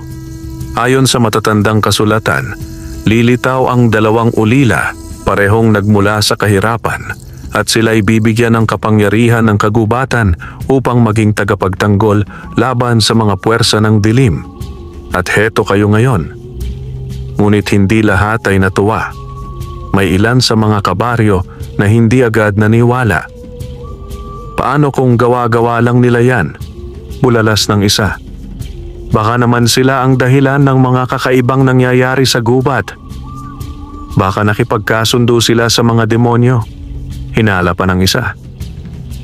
Speaker 1: ayon sa matatandang kasulatan, lilitaw ang dalawang ulila, parehong nagmula sa kahirapan, at sila'y bibigyan ng kapangyarihan ng kagubatan upang maging tagapagtanggol laban sa mga puwersa ng dilim. At heto kayo ngayon. Ngunit hindi lahat ay natuwa. May ilan sa mga kabaryo na hindi agad naniwala. Paano kung gawa-gawa lang nila yan? Bulalas ng isa. Baka naman sila ang dahilan ng mga kakaibang nangyayari sa gubat. Baka nakipagkasundo sila sa mga demonyo. Hinala pa ng isa.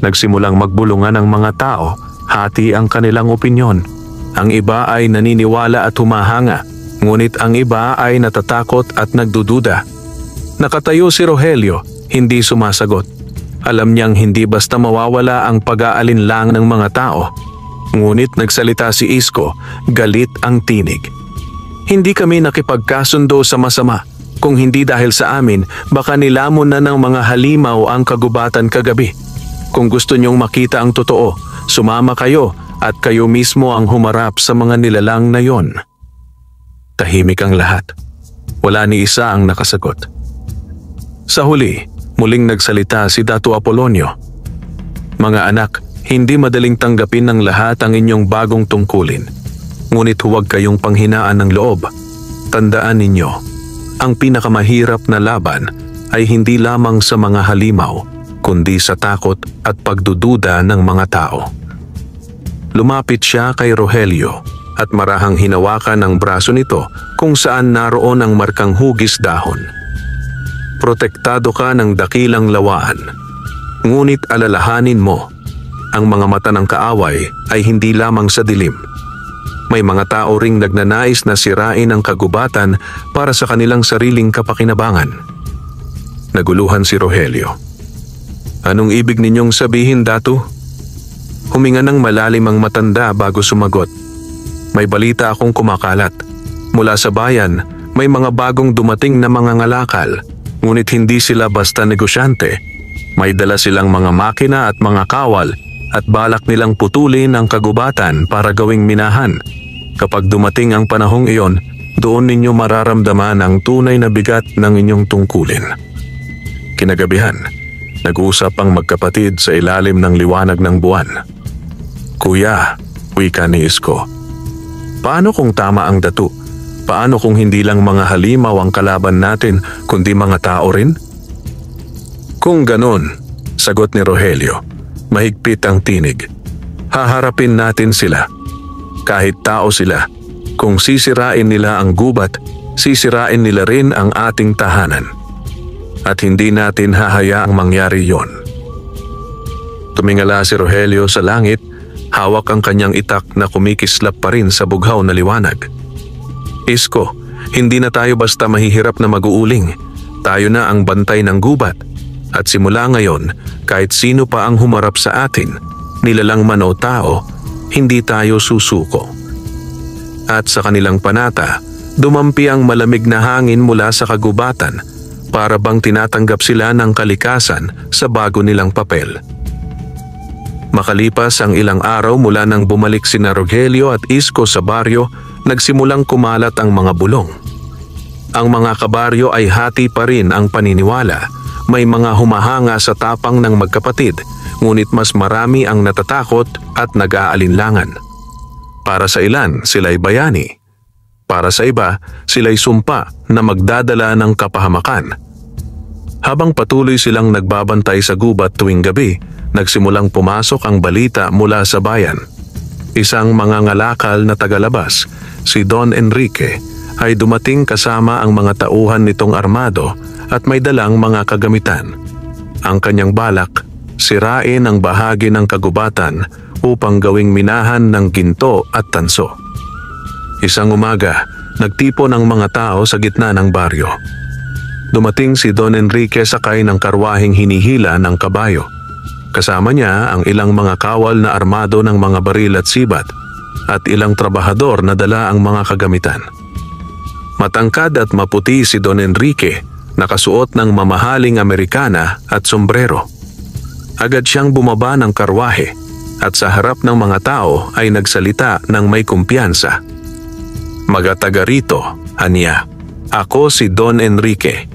Speaker 1: Nagsimulang magbulungan ang mga tao, hati ang kanilang opinyon. Ang iba ay naniniwala at humahanga, ngunit ang iba ay natatakot at nagdududa. Nakatayo si Rogelio, hindi sumasagot. Alam niyang hindi basta mawawala ang pag-aalinlang ng mga tao. Ngunit nagsalita si Isko, galit ang tinig. Hindi kami nakipagkasundo sa masama. Kung hindi dahil sa amin, baka nilamon na ng mga halimaw ang kagubatan kagabi. Kung gusto niyong makita ang totoo, sumama kayo at kayo mismo ang humarap sa mga nilalang na yon. Tahimik ang lahat. Wala ni isa ang nakasagot. Sa huli, muling nagsalita si Dato Apolonio. Mga anak, hindi madaling tanggapin ng lahat ang inyong bagong tungkulin. Ngunit huwag kayong panghinaan ng loob. Tandaan ninyo, ang pinakamahirap na laban ay hindi lamang sa mga halimaw, kundi sa takot at pagdududa ng mga tao. Lumapit siya kay Rogelio at marahang hinawakan ang braso nito kung saan naroon ang markang hugis dahon. Protektado ka ng dakilang lawaan. Ngunit alalahanin mo, ang mga mata ng kaaway ay hindi lamang sa dilim. May mga tao ring nagnanais na sirain ang kagubatan para sa kanilang sariling kapakinabangan. Naguluhan si Rogelio. Anong ibig ninyong sabihin, Datu? Huminga ng malalim ang matanda bago sumagot. May balita akong kumakalat. Mula sa bayan, may mga bagong dumating na mga ngalakal. Ngunit hindi sila basta negosyante. May dala silang mga makina at mga kawal at balak nilang putulin ang kagubatan para gawing minahan. Kapag dumating ang panahong iyon, doon ninyo mararamdaman ang tunay na bigat ng inyong tungkulin. Kinagabihan, nag-uusap ang magkapatid sa ilalim ng liwanag ng buwan. Kuya, wika ni Isko. Paano kung tama ang Datu? Paano kung hindi lang mga halimaw ang kalaban natin, kundi mga tao rin? Kung ganon, sagot ni Rogelio, mahigpit ang tinig. Haharapin natin sila. Kahit tao sila, kung sisirain nila ang gubat, sisirain nila rin ang ating tahanan. At hindi natin hahayaang mangyari yon. Tumingala si Rogelio sa langit, hawak ang kanyang itak na kumikislap pa rin sa bughaw na liwanag. Isko, hindi na tayo basta mahihirap na mag-uuling. Tayo na ang bantay ng gubat. At simula ngayon, kahit sino pa ang humarap sa atin, nilalang man o tao, hindi tayo susuko. At sa kanilang panata, dumampi ang malamig na hangin mula sa kagubatan para bang tinatanggap sila ng kalikasan sa bago nilang papel. Makalipas ang ilang araw mula nang bumalik sina Rogelio at Isko sa baryo, nagsimulang kumalat ang mga bulong. Ang mga kabaryo ay hati pa rin ang paniniwala. May mga humahanga sa tapang ng magkapatid, ngunit mas marami ang natatakot at nag-aalinlangan. Para sa ilan, sila'y bayani. Para sa iba, sila'y sumpa na magdadala ng kapahamakan. Habang patuloy silang nagbabantay sa gubat tuwing gabi, nagsimulang pumasok ang balita mula sa bayan. Isang mangangalakal na tagalabas, si Don Enrique, ay dumating kasama ang mga tauhan nitong armado at may dalang mga kagamitan. Ang kanyang balak, sirain ang bahagi ng kagubatan upang gawing minahan ng ginto at tanso. Isang umaga, nagtipon ang mga tao sa gitna ng baryo. Dumating si Don Enrique sakay ng karwaheng hinihila ng kabayo. Kasama niya ang ilang mga kawal na armado ng mga baril at sibat at ilang trabahador na dala ang mga kagamitan. Matangkad at maputi si Don Enrique, nakasuot ng mamahaling Amerikana at sombrero. Agad siyang bumaba ng karwahe at sa harap ng mga tao ay nagsalita ng may kumpiyansa. Magataga rito, aniya. Ako si Don Enrique.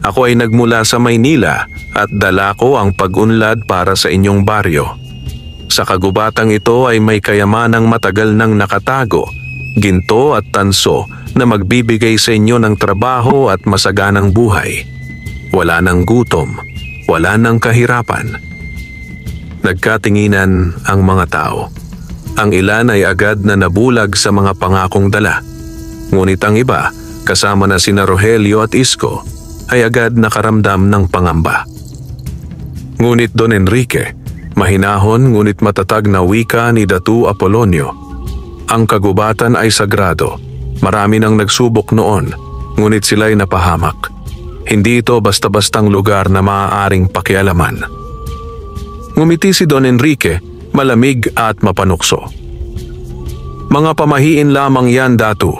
Speaker 1: Ako ay nagmula sa Maynila at dala ko ang pag-unlad para sa inyong baryo. Sa kagubatang ito ay may kayamanang matagal nang nakatago, ginto at tanso na magbibigay sa inyo ng trabaho at masaganang buhay. Wala nang gutom, wala nang kahirapan. Nagkatinginan ang mga tao. Ang ilan ay agad na nabulag sa mga pangakong dala. Ngunit ang iba, kasama na sina Rogelio at Isko, ay agad nakaramdam ng pangamba. Ngunit Don Enrique, Mahinahon ngunit matatag na wika ni Datu Apolonio. Ang kagubatan ay sagrado. Marami nang nagsubok noon, ngunit sila'y napahamak. Hindi ito basta-bastang lugar na maaaring pakialaman. Ngumiti si Don Enrique, malamig at mapanukso. Mga pamahiin lamang yan, Datu.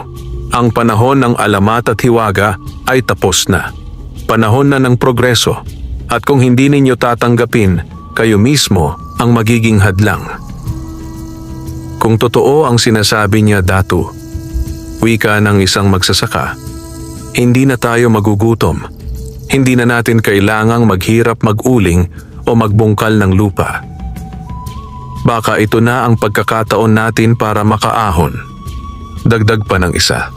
Speaker 1: Ang panahon ng alamat at hiwaga ay tapos na. Panahon na ng progreso. At kung hindi ninyo tatanggapin, kayo mismo ang magiging hadlang. Kung totoo ang sinasabi niya, Datu, wika ng isang magsasaka, hindi na tayo magugutom. Hindi na natin kailangang maghirap mag-uling o magbungkal ng lupa. Baka ito na ang pagkakataon natin para makaahon. Dagdag pa ng isa.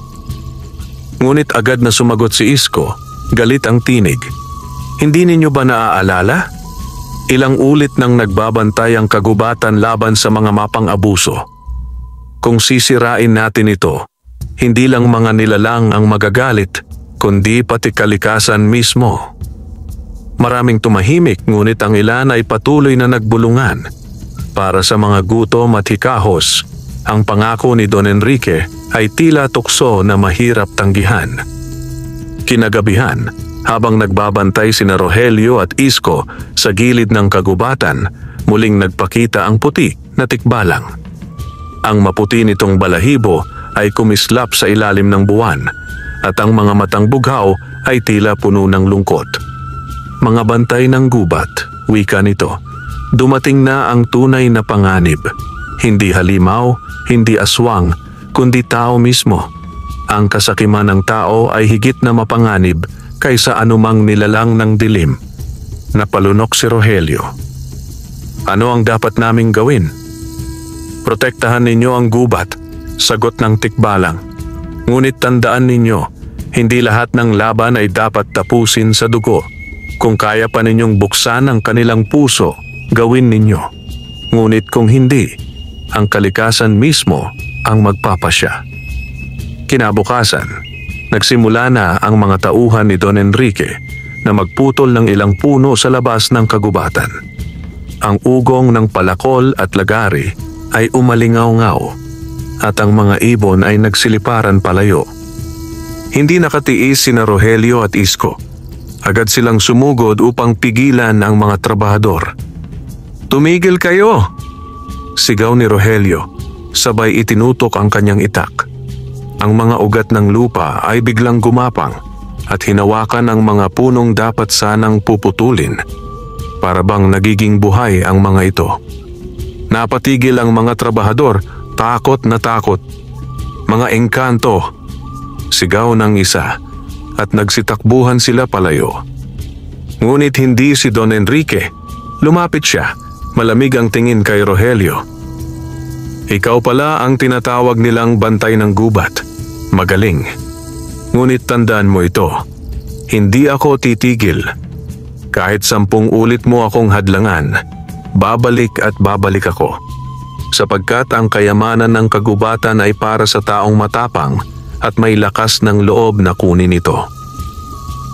Speaker 1: Ngunit agad na sumagot si Isko, galit ang tinig. Hindi ninyo ba naaalala? Ilang ulit nang nagbabantay ang kagubatan laban sa mga mapang-abuso. Kung sisirain natin ito, hindi lang mga nilalang ang magagalit, kundi pati kalikasan mismo. Maraming tumahimik ngunit ang ilan ay patuloy na nagbulungan. Para sa mga gutom at hikahos, ang pangako ni Don Enrique ay tila tukso na mahirap tanggihan. Kinagabihan, habang nagbabantay sina Rogelio at Isko sa gilid ng kagubatan, muling nagpakita ang puti na tikbalang. Ang maputi nitong balahibo ay kumislap sa ilalim ng buwan at ang mga matang bughaw ay tila puno ng lungkot. Mga bantay ng gubat, wika nito, dumating na ang tunay na panganib. Hindi halimaw, hindi aswang, kundi tao mismo. Ang kasakiman ng tao ay higit na mapanganib kaysa anumang nilalang ng dilim. Napalunok si Rogelio. Ano ang dapat naming gawin? Protektahan ninyo ang gubat, sagot ng tikbalang. Ngunit tandaan ninyo, hindi lahat ng laban ay dapat tapusin sa dugo. Kung kaya pa ninyong buksan ang kanilang puso, gawin ninyo. Ngunit kung hindi, ang kalikasan mismo ang magpapasya. Kinabukasan, nagsimula na ang mga tauhan ni Don Enrique na magputol ng ilang puno sa labas ng kagubatan. Ang ugong ng palakol at lagari ay umalingaw-ngaw at ang mga ibon ay nagsiliparan palayo. Hindi nakatiis sina Rogelio at Isko. Agad silang sumugod upang pigilan ang mga trabahador. "Tumigil kayo!" sigaw ni Rogelio, sabay itinutok ang kanyang itak. Ang mga ugat ng lupa ay biglang gumapang at hinawakan ang mga punong dapat sanang puputulin. Para bang nagiging buhay ang mga ito. Napatigil ang mga trabahador, takot na takot. "Mga engkanto!" sigaw ng isa at nagsitakbuhan sila palayo. Ngunit hindi si Don Enrique. Lumapit siya, malamig ang tingin kay Rogelio. "Ikaw pala ang tinatawag nilang bantay ng gubat. Magaling. Ngunit tandaan mo ito, hindi ako titigil. Kahit 10 ulit mo akong hadlangan, babalik at babalik ako. Sapagkat ang kayamanan ng kagubatan ay para sa taong matapang at may lakas ng loob na kunin ito."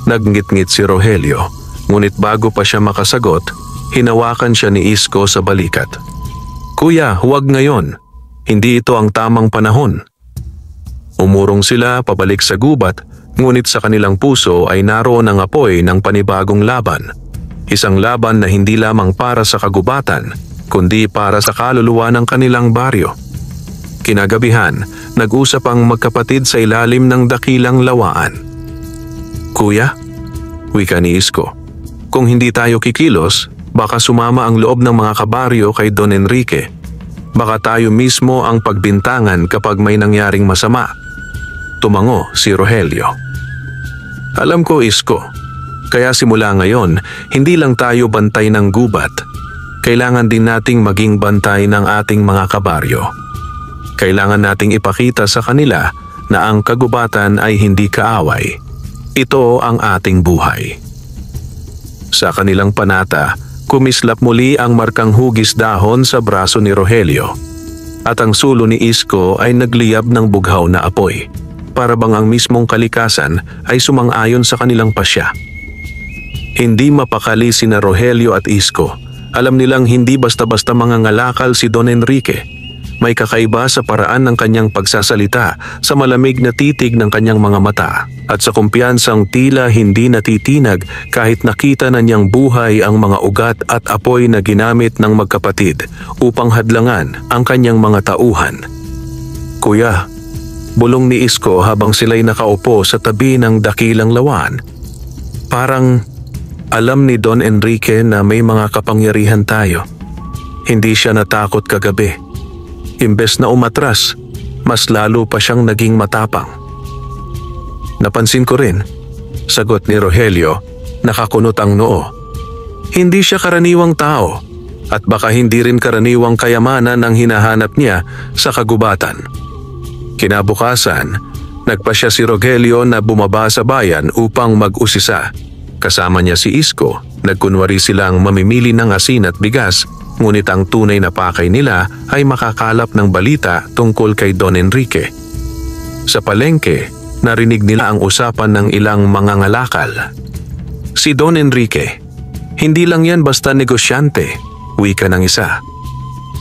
Speaker 1: Nagnggit-ngit si Rogelio, ngunit bago pa siya makasagot, hinawakan siya ni Isko sa balikat. "Kuya, huwag ngayon. Hindi ito ang tamang panahon." Umurong sila pabalik sa gubat, ngunit sa kanilang puso ay naroon ang apoy ng panibagong laban. Isang laban na hindi lamang para sa kagubatan, kundi para sa kaluluwa ng kanilang baryo. Kinagabihan, nag-usap ang magkapatid sa ilalim ng dakilang lawaan. "Kuya," wika ni Isko, "kung hindi tayo kikilos, baka sumama ang loob ng mga kabaryo kay Don Enrique. Baka tayo mismo ang pagbintangan kapag may nangyaring masama." Tumango si Rogelio. "Alam ko, Isko. Kaya simula ngayon, hindi lang tayo bantay ng gubat. Kailangan din nating maging bantay ng ating mga kabaryo. Kailangan nating ipakita sa kanila na ang kagubatan ay hindi kaaway. Ito ang ating buhay." Sa kanilang panata, kumislap muli ang markang hugis dahon sa braso ni Rogelio. At ang sulo ni Isko ay nagliyab ng bughaw na apoy. Para bang ang mismong kalikasan ay sumang-ayon sa kanilang pasya. Hindi mapakali sina Rogelio at Isko Alam nilang hindi basta-basta mangangalakal si Don Enrique. May kakaiba sa paraan ng kanyang pagsasalita, sa malamig na titig ng kanyang mga mata, at sa kumpiyansang tila hindi natitinag kahit nakita na niyang buhay ang mga ugat at apoy na ginamit ng magkapatid upang hadlangan ang kanyang mga tauhan. "Kuya," bulong ni Isko habang sila'y nakaupo sa tabi ng dakilang lawan. Parang alam ni Don Enrique na may mga kapangyarihan tayo. Hindi siya natakot kagabi. Imbes na umatras, mas lalo pa siyang naging matapang. "Napansin ko rin," sagot ni Rogelio, nakakunot ang noo. Hindi siya karaniwang tao at baka hindi rin karaniwang kayamanan ang hinahanap niya sa kagubatan. Kinabukasan, nagpasya si Rogelio na bumaba sa bayan upang mag-usisa. Kasama niya si Isko, nagkunwari silang mamimili ng asin at bigas, ngunit ang tunay na pakay nila ay makakalap ng balita tungkol kay Don Enrique. Sa palengke, narinig nila ang usapan ng ilang mangangalakal. Si Don Enrique, hindi lang yan basta negosyante, wika ng isa.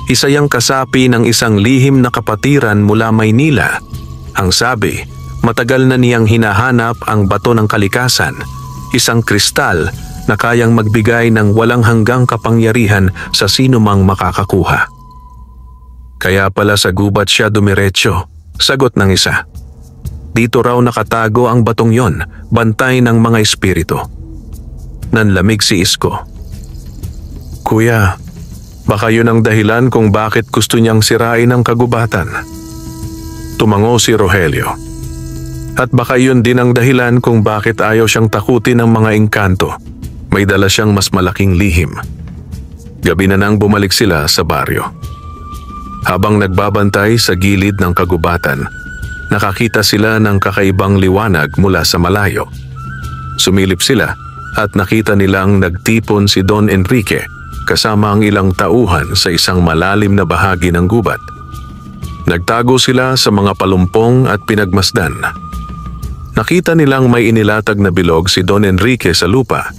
Speaker 1: Isa yang kasapi ng isang lihim na kapatiran mula Maynila. Ang sabi, matagal na niyang hinahanap ang bato ng kalikasan, isang kristal na kayang magbigay ng walang hanggang kapangyarihan sa sino mang makakakuha. "Kaya pala sa gubat siya dumiretso," sagot ng isa. "Dito raw nakatago ang batong yon, bantay ng mga espiritu." Nanlamig si Isko. "Kuya, baka yun ang dahilan kung bakit gusto niyang sirain ang kagubatan." Tumango si Rogelio. "At baka yun din ang dahilan kung bakit ayaw siyang takutin ng mga engkanto. May dala siyang mas malaking lihim." Gabi na nang bumalik sila sa baryo. Habang nagbabantay sa gilid ng kagubatan, nakakita sila ng kakaibang liwanag mula sa malayo. Sumilip sila at nakita nilang nagtipon si Don Enrique kasama ang ilang tauhan sa isang malalim na bahagi ng gubat. Nagtago sila sa mga palumpong at pinagmasdan. Nakita nilang may inilatag na bilog si Don Enrique sa lupa,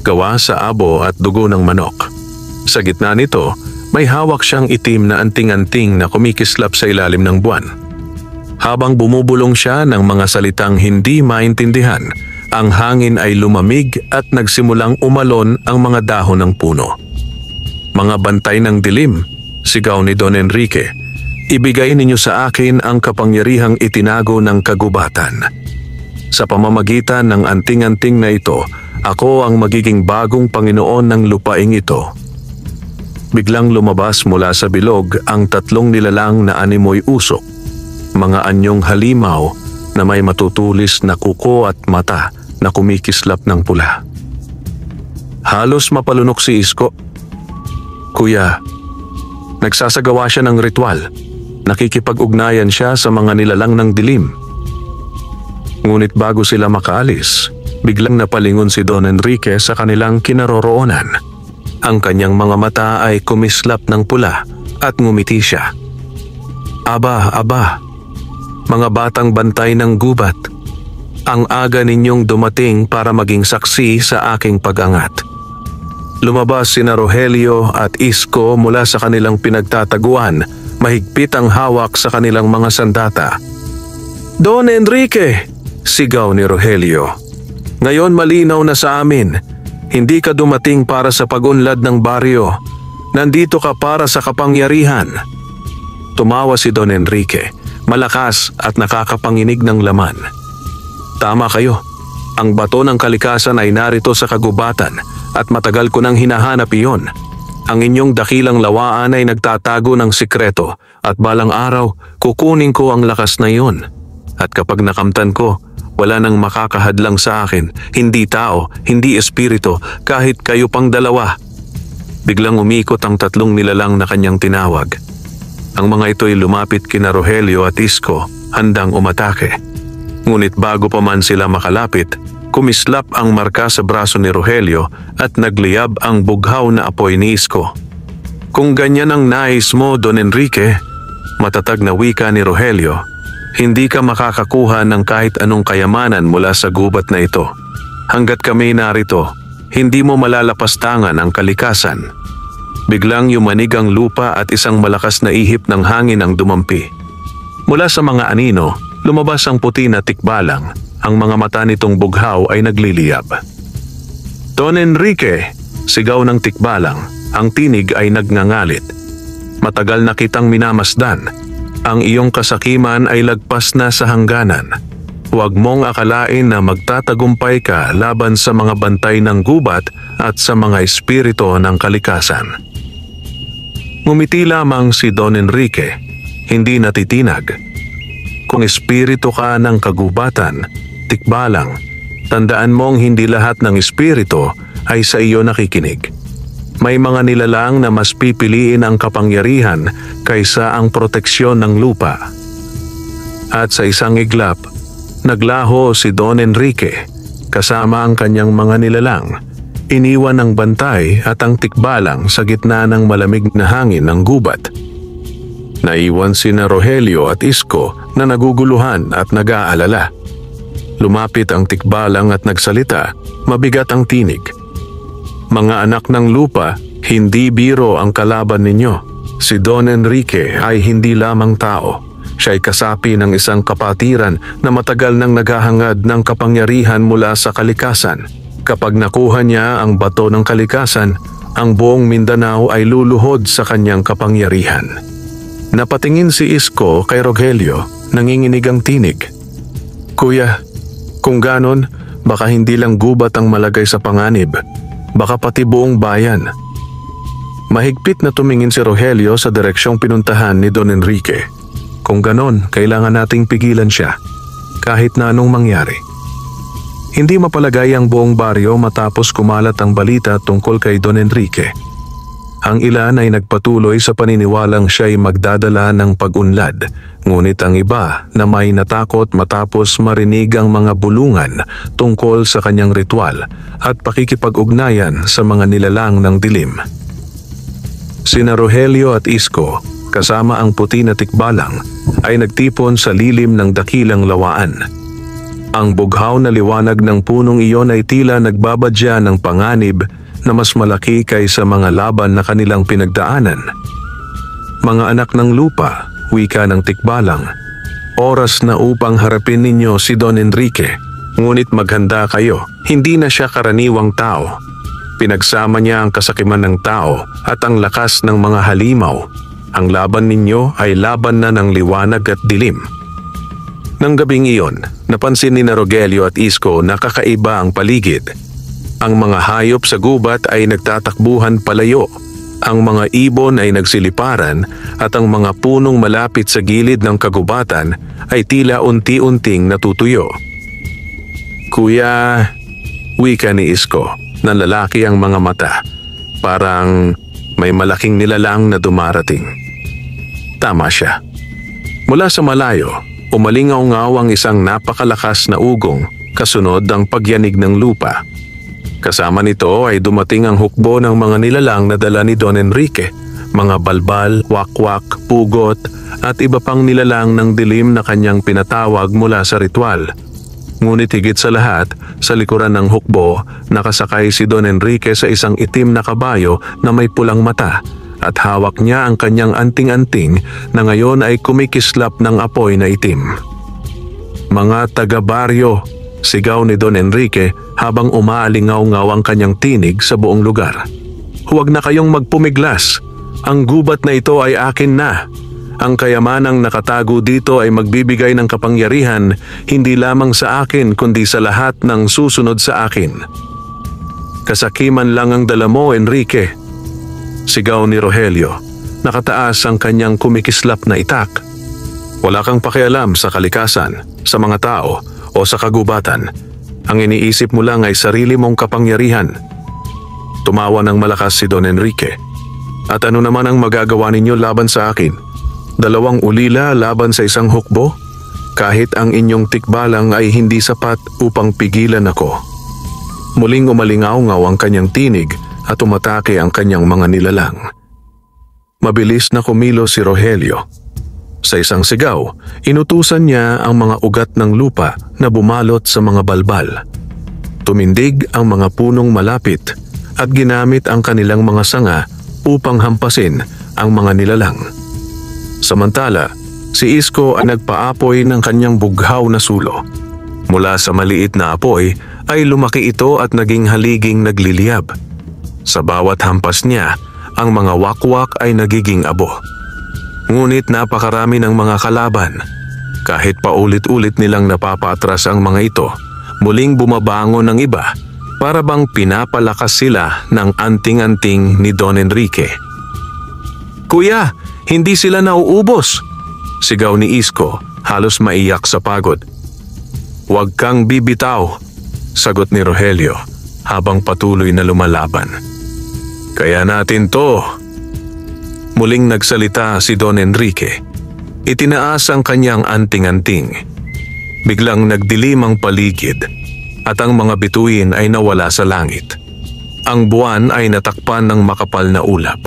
Speaker 1: gawa sa abo at dugo ng manok. Sa gitna nito, may hawak siyang itim na anting-anting na kumikislap sa ilalim ng buwan. Habang bumubulong siya ng mga salitang hindi maintindihan, ang hangin ay lumamig at nagsimulang umalon ang mga dahon ng puno. "Mga bantay ng dilim," sigaw ni Don Enrique, "ibigay ninyo sa akin ang kapangyarihang itinago ng kagubatan. Sa pamamagitan ng anting-anting na ito, ako ang magiging bagong Panginoon ng lupaing ito." Biglang lumabas mula sa bilog ang tatlong nilalang na animoy usok, mga anyong halimaw na may matutulis na kuko at mata na kumikislap ng pula. Halos mapalunok si Isko. "Kuya, nagsasagawa siya ng ritual. Nakikipag-ugnayan siya sa mga nilalang ng dilim." Ngunit bago sila makaalis, biglang napalingon si Don Enrique sa kanilang kinaroroonan. Ang kanyang mga mata ay kumislap ng pula at ngumiti siya. Aba, mga batang bantay ng gubat, ang aga ninyong dumating para maging saksi sa aking pag-angat." Lumabas sina Rogelio at Isko mula sa kanilang pinagtataguan, mahigpit ang hawak sa kanilang mga sandata. "Don Enrique!" sigaw ni Rogelio. "Ngayon malinaw na sa amin, hindi ka dumating para sa pag-unlad ng baryo. Nandito ka para sa kapangyarihan." Tumawa si Don Enrique, malakas at nakakapanginig ng laman. "Tama kayo. Ang bato ng kalikasan ay narito sa kagubatan at matagal ko nang hinahanap iyon. Ang inyong dakilang lawaan ay nagtatago ng sikreto at balang araw kukunin ko ang lakas na iyon. At kapag nakamtan ko, wala nang makakahadlang sa akin, hindi tao, hindi espiritu, kahit kayo pang dalawa." Biglang umikot ang tatlong nilalang na kanyang tinawag. Ang mga ito'y lumapit kina Rogelio at Isko, handang umatake. Ngunit bago pa man sila makalapit, kumislap ang marka sa braso ni Rogelio at nagliyab ang bughaw na apoy ni Isko. "Kung ganyan ang nais mo, Don Enrique," matatag na wika ni Rogelio, "hindi ka makakakuha ng kahit anong kayamanan mula sa gubat na ito. Hanggat kami narito, hindi mo malalapastangan ang kalikasan. Biglang yumanig ang lupa at isang malakas na ihip ng hangin ang dumampi. Mula sa mga anino, lumabas ang puti na tikbalang. Ang mga mata nitong bughaw ay nagliliyab. "Don Enrique!" sigaw ng tikbalang. Ang tinig ay nagngangalit. "Matagal na kitang minamasdan. Ang iyong kasakiman ay lagpas na sa hangganan. Huwag mong akalain na magtatagumpay ka laban sa mga bantay ng gubat at sa mga espiritu ng kalikasan." Ngumiti lamang si Don Enrique, hindi natitinag. "Kung espiritu ka ng kagubatan, tikbalang, tandaan mong hindi lahat ng espiritu ay sa iyo nakikinig. May mga nilalang na mas pipiliin ang kapangyarihan kaysa ang proteksyon ng lupa." At sa isang iglap, naglaho si Don Enrique kasama ang kanyang mga nilalang. Iniwan ang bantay at ang tikbalang sa gitna ng malamig na hangin ng gubat. Naiwan sina Rogelio at Isko na naguguluhan at nag-aalala. Lumapit ang tikbalang at nagsalita, mabigat ang tinig. "Mga anak ng lupa, hindi biro ang kalaban ninyo. Si Don Enrique ay hindi lamang tao. Siya ay kasapi ng isang kapatiran na matagal nang naghahangad ng kapangyarihan mula sa kalikasan. Kapag nakuha niya ang bato ng kalikasan, ang buong Mindanao ay luluhod sa kanyang kapangyarihan." Napatingin si Isko kay Rogelio, nanginginig ang tinig. "Kuya, kung ganon, baka hindi lang gubat ang malagay sa panganib. Baka pati buong bayan." Mahigpit na tumingin si Rogelio sa direksyong pinuntahan ni Don Enrique. "Kung ganon, kailangan nating pigilan siya, kahit na anong mangyari." Hindi mapalagay ang buong baryo matapos kumalat ang balita tungkol kay Don Enrique. Ang ilan ay nagpatuloy sa paniniwalang siya'y magdadala ng pag-unlad, ngunit ang iba na may natakot matapos marinig ang mga bulungan tungkol sa kanyang ritual at pakikipag-ugnayan sa mga nilalang ng dilim. Sina Rogelio at Isko, kasama ang puti na tikbalang, ay nagtipon sa lilim ng dakilang lawaan. Ang bughaw na liwanag ng punong iyon ay tila nagbabadya ng panganib na mas malaki kaysa mga laban na kanilang pinagdaanan. "Mga anak ng lupa," wika ng tikbalang, "oras na upang harapin ninyo si Don Enrique. Ngunit maghanda kayo, hindi na siya karaniwang tao. Pinagsama niya ang kasakiman ng tao at ang lakas ng mga halimaw. Ang laban ninyo ay laban na ng liwanag at dilim." Nang gabing iyon, napansin ni Rogelio at Isko na kakaiba ang paligid. Ang mga hayop sa gubat ay nagtatakbuhan palayo. Ang mga ibon ay nagsiliparan at ang mga punong malapit sa gilid ng kagubatan ay tila unti-unting natutuyo. "Kuya," wika ni Isko, nanlalaki ang mga mata. Parang may malaking nilalang na dumarating. Tama siya. Mula sa malayo, umalingaw-ngaw ang isang napakalakas na ugong, kasunod ang pagyanig ng lupa. Kasama nito ay dumating ang hukbo ng mga nilalang na dala ni Don Enrique, mga balbal, wakwak, pugot at iba pang nilalang ng dilim na kanyang pinatawag mula sa ritual. Ngunit higit sa lahat, sa likuran ng hukbo, nakasakay si Don Enrique sa isang itim na kabayo na may pulang mata at hawak niya ang kanyang anting-anting na ngayon ay kumikislap ng apoy na itim. "Mga taga-baryo," sigaw ni Don Enrique habang umaalingaw-ngaw ang kanyang tinig sa buong lugar. "Huwag na kayong magpumiglas. Ang gubat na ito ay akin na. Ang kayamanang nakatago dito ay magbibigay ng kapangyarihan hindi lamang sa akin kundi sa lahat ng susunod sa akin." "Kasakiman lang ang dala mo, Enrique," sigaw ni Rogelio. Nakataas ang kanyang kumikislap na itak. "Wala kang pakialam sa kalikasan, sa mga tao o sa kagubatan. Ang iniisip mo lang ay sarili mong kapangyarihan." Tumawa ng malakas si Don Enrique. "At ano naman ang magagawa ninyo laban sa akin? 2 ulila laban sa isang hukbo? Kahit ang inyong tikbalang ay hindi sapat upang pigilan ako." Muling umalingaw-ngaw ang kanyang tinig at umatake ang kanyang mga nilalang. Mabilis na kumilos si Rogelio. Sa isang sigaw, inutusan niya ang mga ugat ng lupa na bumalot sa mga balbal. Tumindig ang mga punong malapit at ginamit ang kanilang mga sanga upang hampasin ang mga nilalang. Samantala, si Isko ay nagpaapoy ng kanyang bughaw na sulo. Mula sa maliit na apoy ay lumaki ito at naging haliging nagliliyab. Sa bawat hampas niya, ang mga wakwak ay nagiging abo. Ngunit napakarami ng mga kalaban. Kahit paulit-ulit nilang napapaatras ang mga ito, muling bumabangon ng iba para bang pinapalakas sila ng anting-anting ni Don Enrique. "Kuya, hindi sila nauubos!" sigaw ni Isko, halos maiyak sa pagod. "Huwag kang bibitaw," sagot ni Rogelio habang patuloy na lumalaban. "Kaya natin to." Muling nagsalita si Don Enrique. Itinaas ang kanyang anting-anting. Biglang nagdilim ang paligid at ang mga bituin ay nawala sa langit. Ang buwan ay natakpan ng makapal na ulap.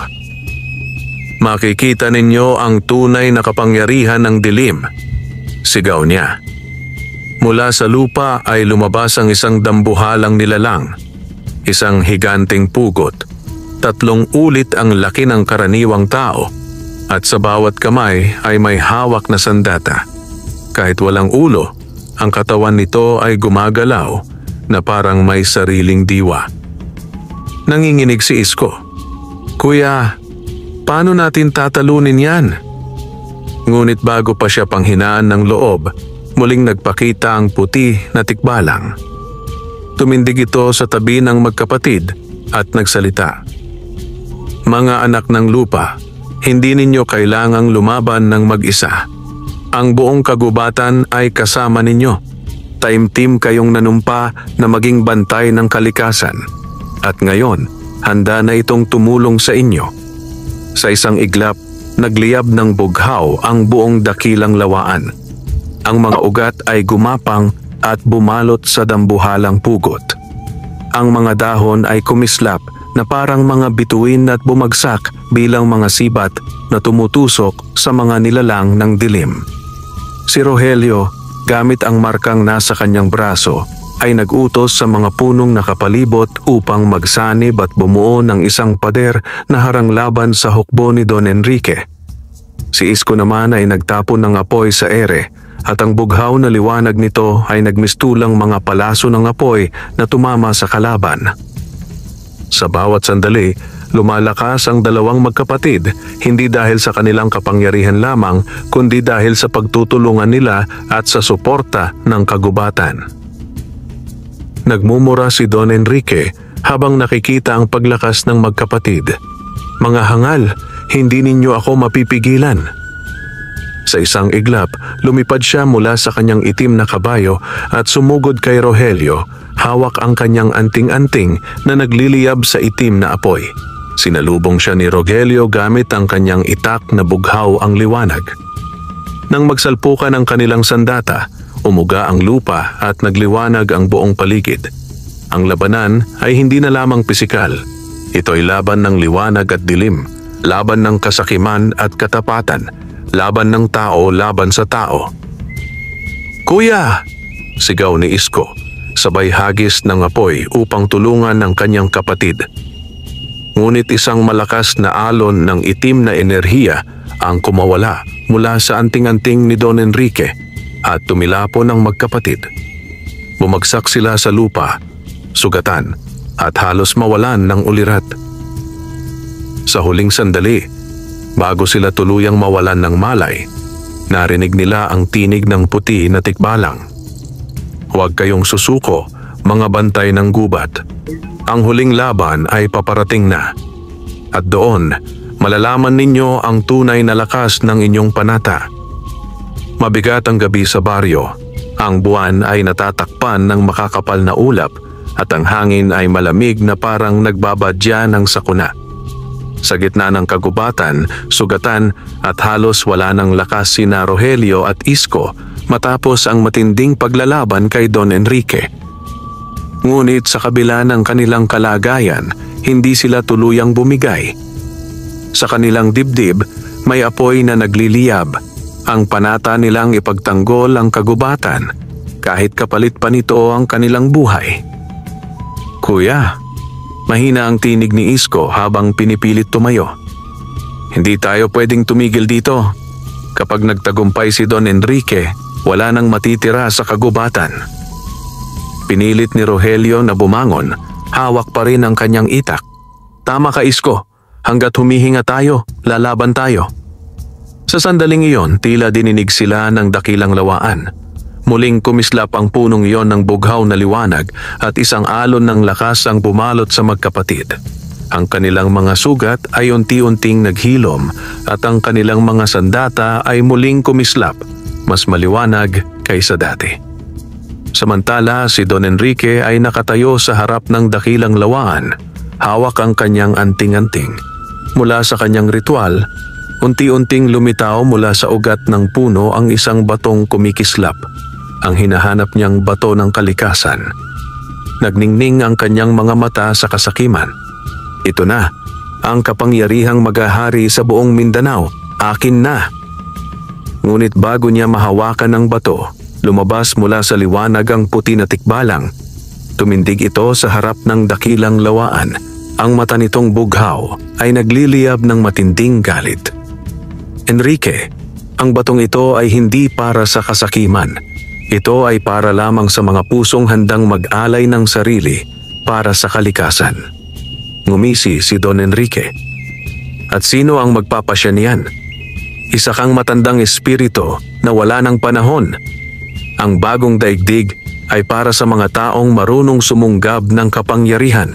Speaker 1: "Makikita ninyo ang tunay na kapangyarihan ng dilim," sigaw niya. Mula sa lupa ay lumabas ang isang dambuhalang nilalang, isang higanteng pugot. 3 ulit ang laki ng karaniwang tao at sa bawat kamay ay may hawak na sandata. Kahit walang ulo, ang katawan nito ay gumagalaw na parang may sariling diwa. Nanginginig si Isko. "Kuya, paano natin tatalunin yan?" Ngunit bago pa siya panghinaan ng loob, muling nagpakita ang puti na tikbalang. Tumindig ito sa tabi ng magkapatid at nagsalita. "Mga anak ng lupa, hindi ninyo kailangang lumaban ng mag-isa. Ang buong kagubatan ay kasama ninyo. Taimtim kayong nanumpa na maging bantay ng kalikasan. At ngayon, handa na itong tumulong sa inyo." Sa isang iglap, nagliyab ng bughaw ang buong dakilang lawaan. Ang mga ugat ay gumapang at bumalot sa dambuhalang pugot. Ang mga dahon ay kumislap na parang mga bituin at bumagsak bilang mga sibat na tumutusok sa mga nilalang ng dilim. Si Rogelio, gamit ang markang nasa kanyang braso, ay nag-utos sa mga punong nakapalibot upang magsanib at bumuo ng isang pader na harang laban sa hukbo ni Don Enrique. Si Isko naman ay nagtapon ng apoy sa ere at ang bughaw na liwanag nito ay nagmistulang mga palaso ng apoy na tumama sa kalaban. Sa bawat sandali, lumalakas ang 2 magkapatid, hindi dahil sa kanilang kapangyarihan lamang, kundi dahil sa pagtutulungan nila at sa suporta ng kagubatan. Nagmumura si Don Enrique habang nakikita ang paglakas ng magkapatid. "Mga hangal, hindi ninyo ako mapipigilan." Sa isang iglap, lumipad siya mula sa kanyang itim na kabayo at sumugod kay Rogelio. Hawak ang kanyang anting-anting na nagliliyab sa itim na apoy. Sinalubong siya ni Rogelio gamit ang kanyang itak na bughaw ang liwanag. Nang magsalpukan ang kanilang sandata, umuga ang lupa at nagliwanag ang buong paligid. Ang labanan ay hindi na lamang pisikal. Ito'y laban ng liwanag at dilim, laban ng kasakiman at katapatan, laban ng tao laban sa tao. "Kuya!" sigaw ni Isko, sabay hagis ng apoy upang tulungan ng kanyang kapatid. Ngunit isang malakas na alon ng itim na enerhiya ang kumawala mula sa anting-anting ni Don Enrique at tumilapon ang magkapatid. Bumagsak sila sa lupa, sugatan at halos mawalan ng ulirat. Sa huling sandali, bago sila tuluyang mawalan ng malay, narinig nila ang tinig ng puti na tikbalang. "Huwag kayong susuko, mga bantay ng gubat. Ang huling laban ay paparating na. At doon, malalaman ninyo ang tunay na lakas ng inyong panata." Mabigat ang gabi sa baryo. Ang buwan ay natatakpan ng makakapal na ulap at ang hangin ay malamig na parang nagbabadya ng sakuna. Sa gitna ng kagubatan, sugatan at halos wala ng lakas sina Rogelio at Isko matapos ang matinding paglalaban kay Don Enrique. Ngunit sa kabila ng kanilang kalagayan, hindi sila tuluyang bumigay. Sa kanilang dibdib, may apoy na nagliliyab. Ang panata nilang ipagtanggol ang kagubatan, kahit kapalit pa nito ang kanilang buhay. "Kuya, Mahina ang tinig ni Isko habang pinipilit tumayo. Hindi tayo pwedeng tumigil dito. Kapag nagtagumpay si Don Enrique, wala nang matitira sa kagubatan. Pinilit ni Rogelio na bumangon, hawak pa rin ang kanyang itak. Tama ka, Isko. Hanggat humihinga tayo, lalaban tayo. Sa sandaling iyon, tila dininig sila ng dakilang lawaan. Muling kumislap ang punong iyon ng bughaw na liwanag at isang alon ng lakas ang bumalot sa magkapatid. Ang kanilang mga sugat ay unti-unting naghilom at ang kanilang mga sandata ay muling kumislap, mas maliwanag kaysa dati. Samantala, si Don Enrique ay nakatayo sa harap ng dakilang lawaan, hawak ang kanyang anting-anting. Mula sa kanyang ritual, unti-unting lumitaw mula sa ugat ng puno ang isang batong kumikislap, ang hinahanap niyang bato ng kalikasan. Nagningning ang kanyang mga mata sa kasakiman. Ito na, ang kapangyarihang maghahari sa buong Mindanao, akin na. Ngunit bago niya mahawakan ang bato, lumabas mula sa liwanag ang puti na tikbalang. Tumindig ito sa harap ng dakilang lawaan. Ang mata nitong bughaw ay nagliliyab ng matinding galit. Enrique, ang batong ito ay hindi para sa kasakiman. Ito ay para lamang sa mga pusong handang mag-alay ng sarili para sa kalikasan. Ngumisi si Don Enrique. At sino ang magpapasya niyan? Isa kang matandang espiritu na wala ng panahon. Ang bagong daigdig ay para sa mga taong marunong sumunggab ng kapangyarihan.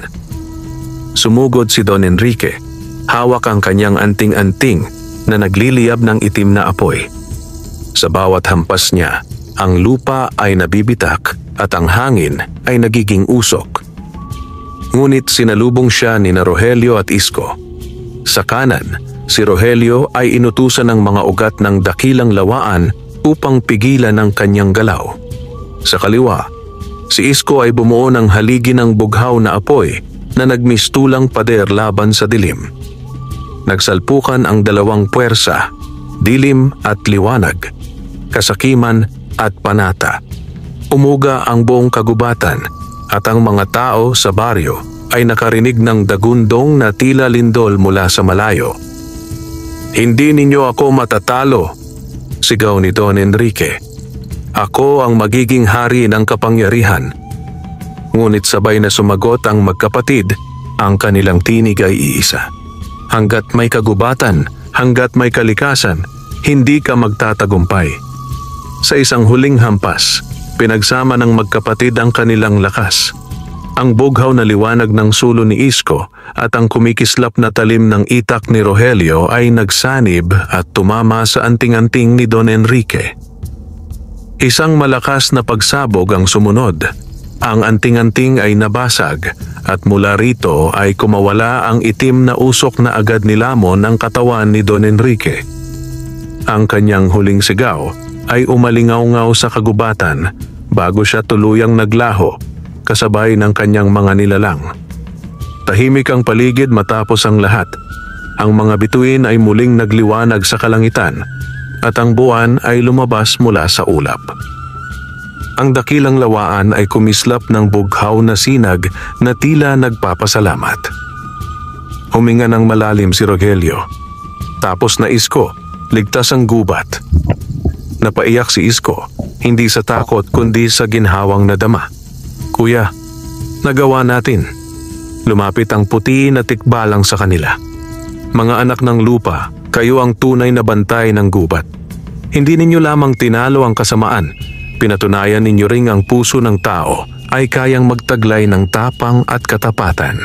Speaker 1: Sumugod si Don Enrique. Hawak ang kanyang anting-anting na nagliliyab ng itim na apoy. Sa bawat hampas niya, ang lupa ay nabibitak at ang hangin ay nagiging usok. Ngunit sinalubong siya ni Rogelio at Isko. Sa kanan, si Rogelio ay inutusan ng mga ugat ng dakilang lawaan upang pigilan ang kanyang galaw. Sa kaliwa, si Isko ay bumuo ng haligi ng bughaw na apoy na nagmistulang pader laban sa dilim. Nagsalpukan ang dalawang puwersa, dilim at liwanag, kasakiman at panata. Umuga ang buong kagubatan at ang mga tao sa baryo ay nakarinig ng dagundong na tila lindol mula sa malayo. Hindi ninyo ako matatalo, sigaw ni Don Enrique. Ako ang magiging hari ng kapangyarihan. Ngunit sabay na sumagot ang magkapatid, ang kanilang tinig ay iisa. Hanggat may kagubatan, hanggat may kalikasan, hindi ka magtatagumpay. Sa isang huling hampas, pinagsama ng magkapatid ang kanilang lakas. Ang bughaw na liwanag ng sulo ni Isko at ang kumikislap na talim ng itak ni Rogelio ay nagsanib at tumama sa anting-anting ni Don Enrique. Isang malakas na pagsabog ang sumunod. Ang anting-anting ay nabasag at mula rito ay kumawala ang itim na usok na agad nilamon ang katawan ni Don Enrique. Ang kanyang huling sigaw ay umalingaw-ngaw sa kagubatan bago siya tuluyang naglaho kasabay ng kanyang mga nilalang. Tahimik ang paligid matapos ang lahat. Ang mga bituin ay muling nagliwanag sa kalangitan at ang buwan ay lumabas mula sa ulap. Ang dakilang lawaan ay kumislap ng bughaw na sinag na tila nagpapasalamat. Huminga ng malalim si Rogelio. Tapos na Isko, ligtas ang gubat. Napaiyak si Isko, hindi sa takot kundi sa ginhawang nadama. Kuya, nagawa natin. Lumapit ang puti na tikbalang sa kanila. Mga anak ng lupa, kayo ang tunay na bantay ng gubat. Hindi ninyo lamang tinalo ang kasamaan, pinatunayan ninyo ring ang puso ng tao ay kayang magtaglay ng tapang at katapatan.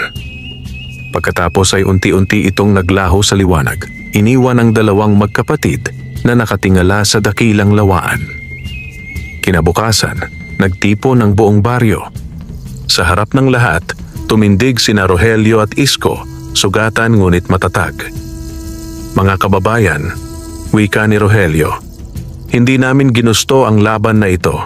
Speaker 1: Pagkatapos ay unti-unti itong naglaho sa liwanag. Iniwan ang dalawang magkapatid na nakatingala sa dakilang lawaan. Kinabukasan, nagtipo ng buong baryo. Sa harap ng lahat, tumindig sina Rogelio at Isko, sugatan ngunit matatag. Mga kababayan, wika ni Rogelio, hindi namin ginusto ang laban na ito.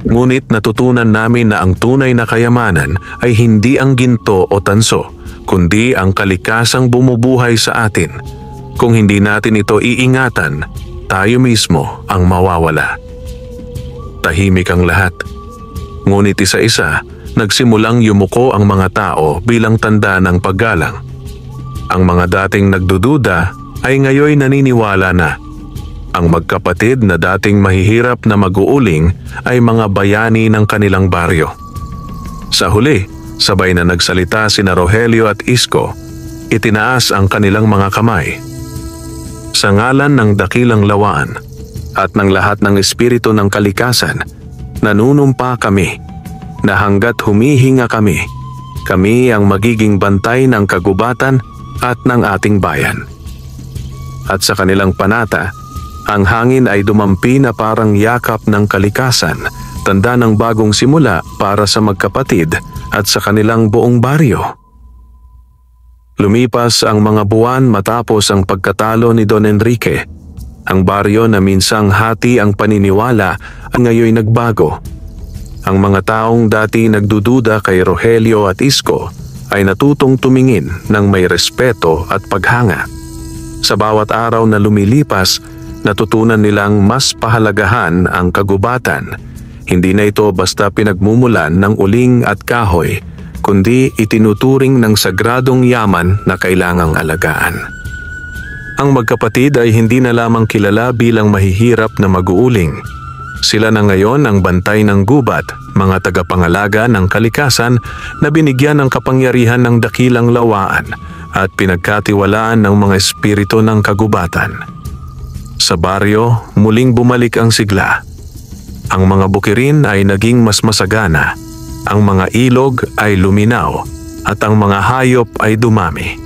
Speaker 1: Ngunit natutunan namin na ang tunay na kayamanan ay hindi ang ginto o tanso, kundi ang kalikasang bumubuhay sa atin. Kung hindi natin ito iingatan, tayo mismo ang mawawala. Tahimik ang lahat. Ngunit isa-isa, nagsimulang yumuko ang mga tao bilang tanda ng paggalang. Ang mga dating nagdududa ay ngayon naniniwala na. Ang magkapatid na dating mahihirap na mag-uuling ay mga bayani ng kanilang baryo. Sa huli, sabay na nagsalita sina Rogelio at Isko, itinaas ang kanilang mga kamay. Sa ngalan ng dakilang lawaan at ng lahat ng espiritu ng kalikasan, nanunumpa kami na hanggat humihinga kami, kami ang magiging bantay ng kagubatan at ng ating bayan. At sa kanilang panata, ang hangin ay dumampi na parang yakap ng kalikasan, tanda ng bagong simula para sa magkapatid at sa kanilang buong baryo. Lumipas ang mga buwan matapos ang pagkatalo ni Don Enrique. Ang baryo na minsang hati ang paniniwala ang ngayon nagbago. Ang mga taong dati nagdududa kay Rogelio at Isko ay natutong tumingin ng may respeto at paghanga. Sa bawat araw na lumilipas, natutunan nilang mas pahalagahan ang kagubatan. Hindi na ito basta pinagmumulan ng uling at kahoy, kundi itinuturing ng sagradong yaman na kailangang alagaan. Ang magkapatid ay hindi na lamang kilala bilang mahihirap na mag-uuling. Sila na ngayon ang bantay ng gubat, mga tagapangalaga ng kalikasan na binigyan ng kapangyarihan ng dakilang lawaan at pinagkatiwalaan ng mga espiritu ng kagubatan. Sa baryo, muling bumalik ang sigla. Ang mga bukirin ay naging mas masagana. Ang mga ilog ay luminaw at ang mga hayop ay dumami.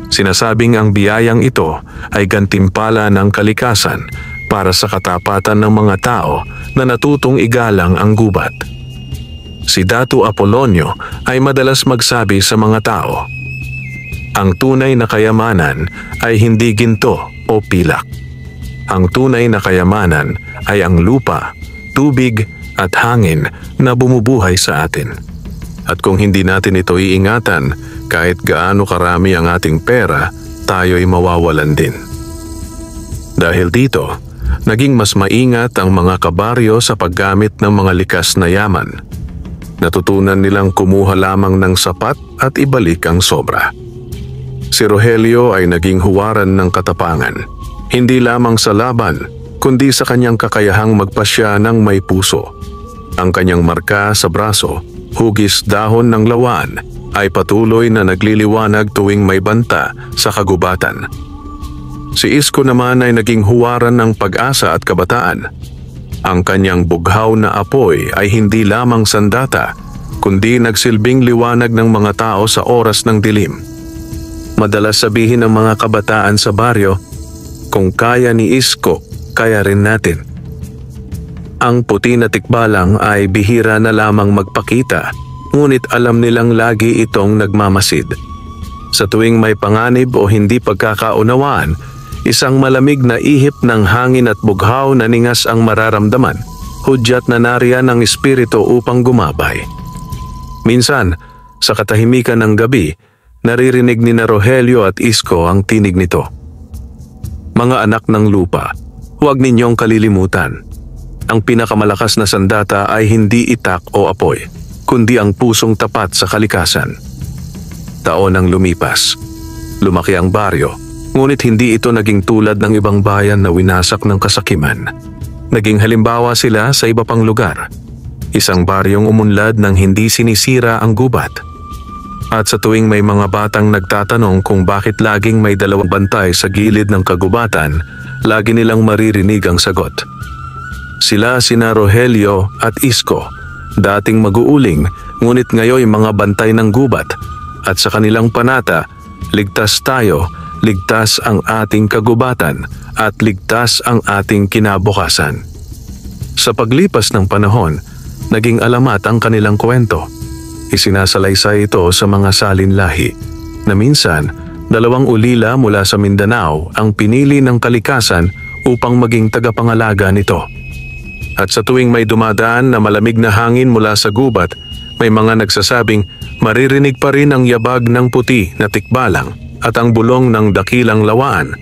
Speaker 1: Sinasabing ang biyayang ito ay gantimpala ng kalikasan para sa katapatan ng mga tao na natutong igalang ang gubat. Si Datu Apolonio ay madalas magsabi sa mga tao, ang tunay na kayamanan ay hindi ginto o pilak. Ang tunay na kayamanan ay ang lupa, tubig at hangin na bumubuhay sa atin. At kung hindi natin ito iingatan, kahit gaano karami ang ating pera, tayo'y mawawalan din. Dahil dito, naging mas maingat ang mga kabaryo sa paggamit ng mga likas na yaman. Natutunan nilang kumuha lamang ng sapat at ibalik ang sobra. Si Rogelio ay naging huwaran ng katapangan, hindi lamang sa laban, kundi sa kanyang kakayahang magpasya ng may puso. Ang kanyang marka sa braso, hugis dahon ng lawaan, ay patuloy na nagliliwanag tuwing may banta sa kagubatan. Si Isko naman ay naging huwaran ng pag-asa at kabataan. Ang kanyang bughaw na apoy ay hindi lamang sandata, kundi nagsilbing liwanag ng mga tao sa oras ng dilim. Madalas sabihin ng mga kabataan sa baryo, kung kaya ni Isko, kaya rin natin. Ang puti na tikbalang ay bihira na lamang magpakita, ngunit alam nilang lagi itong nagmamasid. Sa tuwing may panganib o hindi pagkakaunawaan, isang malamig na ihip ng hangin at bughaw na ningas ang mararamdaman, hudyat na nariyan ang espiritu upang gumabay. Minsan, sa katahimikan ng gabi, naririnig ni Rogelio at Isko ang tinig nito. Mga anak ng lupa, huwag ninyong kalilimutan. Ang pinakamalakas na sandata ay hindi itak o apoy, kundi ang pusong tapat sa kalikasan. Taon ang lumipas. Lumaki ang baryo, ngunit hindi ito naging tulad ng ibang bayan na winasak ng kasakiman. Naging halimbawa sila sa iba pang lugar. Isang baryong umunlad ng hindi sinisira ang gubat. At sa tuwing may mga batang nagtatanong kung bakit laging may dalawang bantay sa gilid ng kagubatan, lagi nilang maririnig ang sagot. Sila sina Rogelio at Isko, dating mag-uuling ngunit ngayon mga bantay ng gubat, at sa kanilang panata, ligtas tayo, ligtas ang ating kagubatan at ligtas ang ating kinabukasan. Sa paglipas ng panahon, naging alamat ang kanilang kwento. Isinasalaysay ito sa mga salinlahi na minsan 2 ulila mula sa Mindanao ang pinili ng kalikasan upang maging tagapangalaga nito. At sa tuwing may dumadaan na malamig na hangin mula sa gubat, may mga nagsasabing maririnig pa rin ang yabag ng puti na tikbalang at ang bulong ng dakilang lawaan.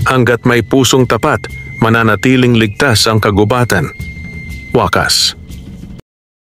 Speaker 1: Hanggat may pusong tapat, mananatiling ligtas ang kagubatan. Wakas.